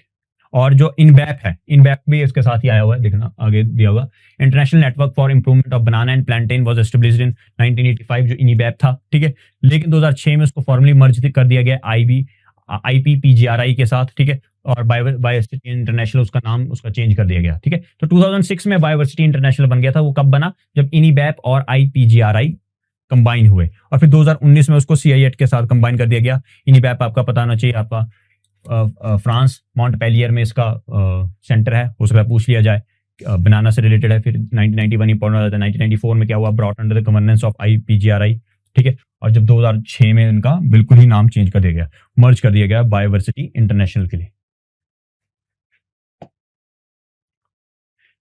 Speaker 1: और जो इनबैप है, इनबैप भी इसके साथ ही आया हुआ है, देखना आगे दिया हुआ। International network for improvement of banana and plantain was established in 1985, जो इनबैप था। ठीक है, लेकिन 2006 में उसको फॉर्मली मर्ज कर दिया गया IPPGRI के साथ। ठीक है, और बायोवर्सिटी इंटरनेशनल उसका नाम उसका चेंज कर दिया गया। ठीक है, तो 2006 में बायोवर्सिटी इंटरनेशनल बन गया था। वो कब बना? जब इनबैप और IPGRI कंबाइन हुए, और फिर 2019 में उसको CIET के साथ कंबाइन कर दिया गया। इनबैप आपका पता होना चाहिए, आपका फ्रांस मॉन्टपेलियर में इसका सेंटर है, हो सकता है पूछ लिया जाए, बनाना से रिलेटेड है। फिर 1991 इंपॉर्टेंट आता है। 1994 में क्या हुआ? Brought under the governance of IPGRI। ठीक है, और जब 2006 में इनका बिल्कुल ही नाम चेंज कर दिया गया, मर्ज कर दिया गया बायोवर्सिटी इंटरनेशनल के लिए।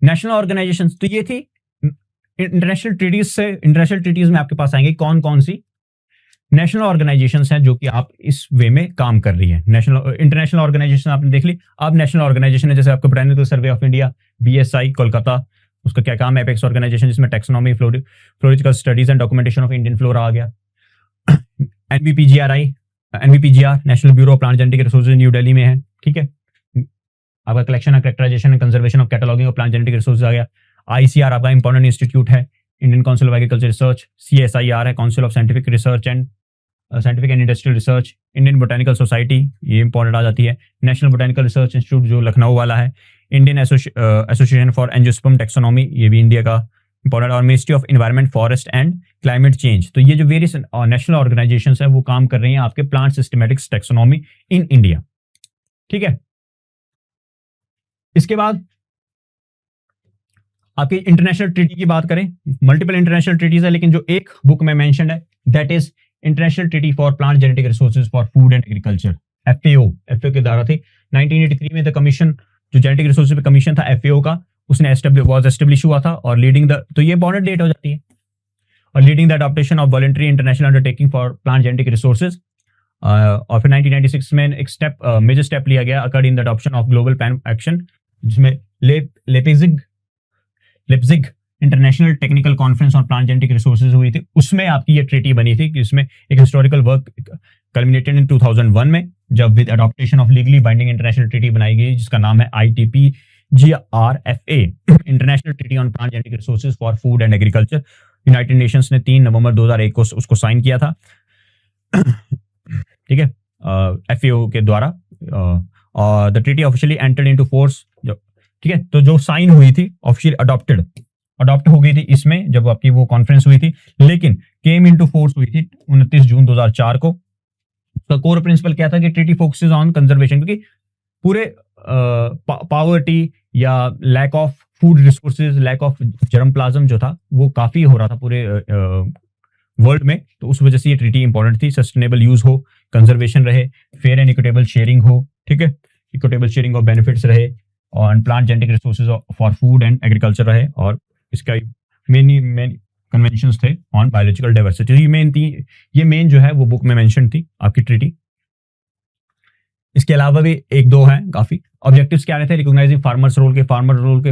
Speaker 1: नेशनल ऑर्गेनाइजेशन, तो ये थी इंटरनेशनल ट्रीटीज में आपके पास आएंगे कौन कौन सी नेशनल ऑर्गेनाइजेशंस हैं जो कि आप इस वे में काम कर रही है। इंटरनेशनल ऑर्गेनाइजेशन आपने देख ली। अब नेशनल ऑर्गेनाइजेशन है, जैसे आपका botanical survey of India BSI Kolkata, उसका क्या काम है? एपेक्स ऑर्गेनाइजेशन, जिसमें टेक्सोनॉमी, फ्लोरिकल studies and documentation of Indian flora आ गया। NBPGR national bureau of plant genetic resources new Delhi में है। ठीक है, आपका collection and characterisation and conservation of cataloguing of plant genetic resources आ गया। ICR आपका इंपॉर्टेंट इंस्टीट्यूट है, Indian council of agriculture research. CSIR है, council of scientific research and industrial research. Indian botanical society, ये इंपॉर्टेंट आ जाती है। National botanical research institute जो लखनऊ वाला है। Indian association for angiosperm taxonomy, ये भी इंडिया का इंपॉर्टेंट। और ministry of environment, forest and climate change. तो ये जो वेरियस नेशनल ऑर्गेनाइजेशंस है वो काम कर रही हैं आपके plant systematics taxonomy in India. ठीक है, इसके बाद आपकी इंटरनेशनल ट्रीटी की बात करें, मल्टीपल इंटरनेशनल ट्रीटीज है, लेकिन जो एक बुक में मेंशन्ड है that is international treaty for plant genetic resources for food and agriculture, FAO के द्वारा थी। 1983 में द कमीशन, जो जेनेटिक रिसोर्सेज पे कमीशन था FAO का, उसने एस्टेब्लिश हुआ था। और लीडिंग द, तो ये इंपॉर्टेंट डेट हो जाती है। और leading the adoption of voluntary international undertaking for plant genetic resources. और फिर 1996 में एक मेजर स्टेप लिया गया occurred in the adoption of global plan action, जिसमें Leipzig international technical conference on plant genetic resources हुई थी। उसमें आपकी ये ट्रीटी बनी थी, जिसमें एक हिस्टोरिकल वर्क कल्मिनेटेड इन 2001 में, जब with adaptation of legally binding international treaty बनाई गई, जिसका नाम है ITPGRFA, international treaty on plant genetic resources for food and agriculture. United Nations ने 3 नवंबर 2001 को उसको साइन किया था। ठीक है, FAO के द्वारा। और the treaty officially entered into force, ठीक है, तो जो साइन हुई थी ऑफिशियल अडॉप्ट हो गई थी इसमें जब आपकी वो कॉन्फ्रेंस हुई थी, लेकिन केम इनटू फोर्स हुई थी 29 जून 2004 को। उसका कोर प्रिंसिपल क्या था कि ट्रीटी फोकसेस ऑन कंजर्वेशन, क्योंकि पूरे पावर्टी या lack of food resources, lack of germplasm जो था वो काफी हो रहा था पूरे वर्ल्ड में, तो उस वजह से ये ट्रीटी इंपॉर्टेंट थी। सस्टेनेबल यूज हो, कंजर्वेशन रहे, फेयर एंड इक्विटेबल शेयरिंग हो, ठीक है, इक्विटेबल शेयरिंग ऑफ बेनिफिट्स रहे, और plant genetic resources for food and agriculture रहे, और इसका मेन कन्वेंशंस थे ऑन बायोलॉजिकल डाइवर्सिटी। ये मेन जो है वो बुक में मेंशन थी आपकी ट्रीटी। इसके अलावा भी एक दो हैं काफी। ऑब्जेक्टिव्स क्या रहे थे? रिकॉग्नाइजिंग फार्मर के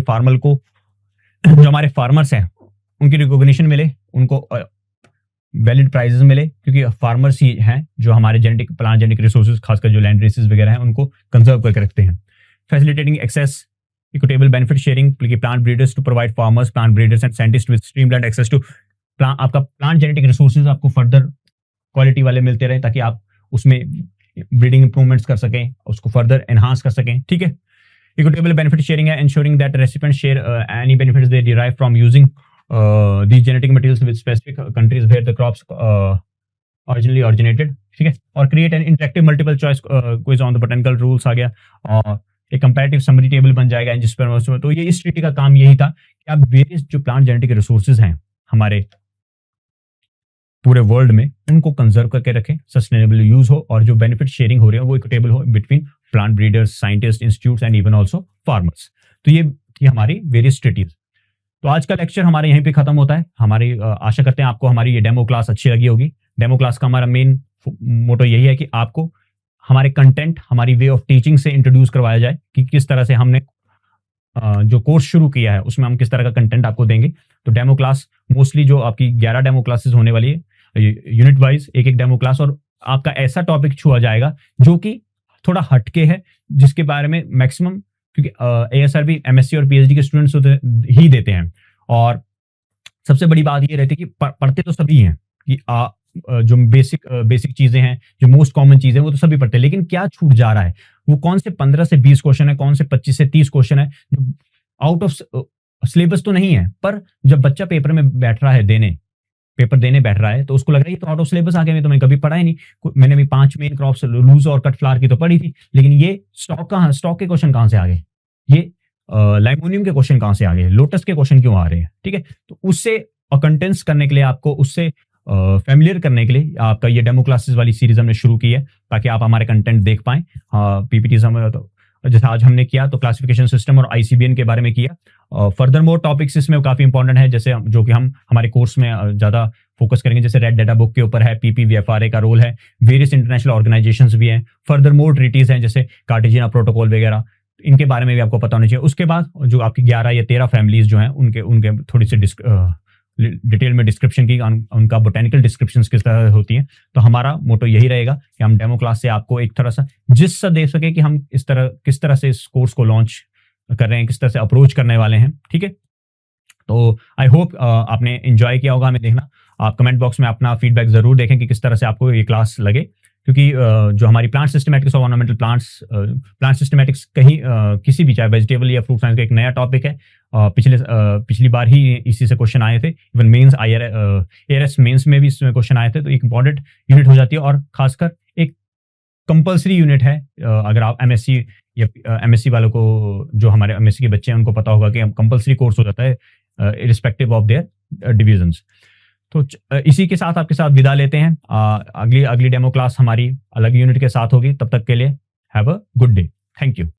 Speaker 1: फार्मर को जो हमारे फार्मर्स हैं उनकी रिकॉग्निशन मिले, उनको वैलिड प्राइजेस मिले, क्योंकि फार्मर्स ही हैं जो हमारे जेनेटिक प्लांट जेनेटिक रिसोर्सेज, खासकर जो लैंड रेसेस वगैरह हैं उनको कंजर्व करके रखते हैं। Facilitating access equitable benefit sharing, plant breeders to provide farmers, plant breeders and scientist with streamlined access to आपका प्लांट जेनेटिक रिसोर्सेज आपको फर्दर क्वालिटी वाले मिलते रहे, ताकि आप उसमें ब्रीडिंग इंप्रूवमेंट्स कर सकें, उसको फर्दर एनहांस कर सकें, ठीक है। इक्विटेबल बेनिफिट शेयरिंग है ensuring that recipients share any benefits they derive from using these genetic materials with specific countries where the crops originally originated, ठीक है। और create an interactive multiple choice quiz on the botanical rules आ गया, और एक comparative summary table बन जाएगा जिस पर, तो ये इस ट्रीटी का काम यही था कि आप वेरियस जो प्लांट जेनेटिक रिसोर्सेज हैं हमारे पूरे वर्ल्ड में उनको कंजर्व करके रखें, सस्टेनेबल यूज हो, और जो बेनिफिट शेयरिंग हो रही है वो इक्विटेबल हो between plant breeders, scientist, institutes and even also farmers. तो ये थी हमारी वेरियस ट्रीटीज। तो आज का लेक्चर हमारे यहीं पे खत्म होता है। हमारी आशा करते हैं आपको हमारी ये डेमो क्लास अच्छी लगी होगी। डेमो क्लास का हमारा मेन मोटो यही है कि आपको हमारे कंटेंट, हमारी वे ऑफ टीचिंग से इंट्रोड्यूस करवाया जाए कि किस तरह से हमने जो कोर्स शुरू किया है उसमें हम किस तरह का कंटेंट आपको देंगे। तो डेमो क्लास मोस्टली जो आपकी 11 डेमो क्लासेस होने वाली है, यूनिट वाइज एक डेमो क्लास, और आपका ऐसा टॉपिक छुआ जाएगा जो कि थोड़ा हटके है, जिसके बारे में मैक्सिमम, क्योंकि एएसआरबी एमएससी और पीएचडी के स्टूडेंट्स ही देते हैं, और सबसे बड़ी बात ये रहती है कि पढ़ते तो सभी हैं, कि जो बेसिक चीजें हैं, जो मोस्ट कॉमन चीजें वो तो सभी पढ़ते हैं, लेकिन क्या छूट जा रहा है, वो कौन से 15 से 20 क्वेश्चन है, कौन से 25 से 30 क्वेश्चन है जो आउट ऑफ सिलेबस तो नहीं है, पर जब बच्चा पेपर देने बैठ रहा है तो उसको लग रहा है ये तो आउट ऑफ सिलेबस आ गया, मैं तो मैं कभी पढ़ा ही नहीं, मैंने भी 5 मेन क्रॉप्स लूज और कट फ्लावर की तो पढ़ी थी, लेकिन ये स्टॉक के क्वेश्चन कहां से आ गए, ये लाइमोनियम के क्वेश्चन कहां से आ गए, लोटस के क्वेश्चन क्यों आ रहे हैं, ठीक है। तो उससे कंटेंट्स करने के लिए, आपको उससे फैमिलियर करने के लिए आपका ये डेमो क्लासेस वाली सीरीज हमने शुरू की है, ताकि आप हमारे कंटेंट देख पाएं। पीपीटीज हम तो जैसे आज हमने किया तो क्लासिफिकेशन सिस्टम और आईसीबीएन के बारे में किया। फर्दर मोर टॉपिक्स इसमें काफी इंपॉर्टेंट है, जैसे जो कि हम हमारे कोर्स में ज्यादा फोकस करेंगे, जैसे रेड डाटा बुक के ऊपर है, पीपीवीएफआरए का रोल है, वेरियस इंटरनेशनल ऑर्गेनाइजेशंस भी हैं, फर्दर मोर ट्रीटीज हैं जैसे कार्टेजिना प्रोटोकॉल वगैरह, इनके बारे में भी आपको पता होना चाहिए। उसके बाद जो आपकी 11 या 13 फैमिलीज जो हैं उनके थोड़ी सी डिटेल में डिस्क्रिप्शन की, उनका बोटेनिकल डिस्क्रिप्शंस किस तरह होती हैं। तो हमारा मोटो यही रहेगा कि हम डेमो क्लास से आपको एक तरह से जिससे दे सके कि हम किस तरह से इस कोर्स को लॉन्च कर रहे हैं, किस तरह से अप्रोच करने वाले हैं, ठीक है। तो आई होप आपने एंजॉय किया होगा हमें देखना। आप कमेंट बॉक्स में अपना फीडबैक जरूर देखें कि किस तरह से आपको ये क्लास लगे, क्योंकि जो हमारी प्लांट सिस्टमैटिक्स और ऑर्नामेंटल प्लांट सिस्टमैटिक्स कहीं किसी भी चाहे वेजिटेबल या फ्रूट साइंस का एक नया टॉपिक है। पिछली बार ही इसी से क्वेश्चन आए थे, इवन मेंस एआरएस मेंस में भी इसमें क्वेश्चन आए थे, तो एक इंपॉर्टेंट यूनिट हो जाती है, और खासकर एक कंपल्सरी यूनिट है। अगर आप एमएससी या एमएससी वालों को, जो हमारे एमएससी के बच्चे हैं उनको पता होगा कि कंपल्सरी कोर्स हो जाता है इरिस्पेक्टिव ऑफ देयर डिविजन्स। तो इसी के साथ आपके साथ विदा लेते हैं। अगली डेमो क्लास हमारी अलग यूनिट के साथ होगी। तब तक के लिए have a good day. Thank you.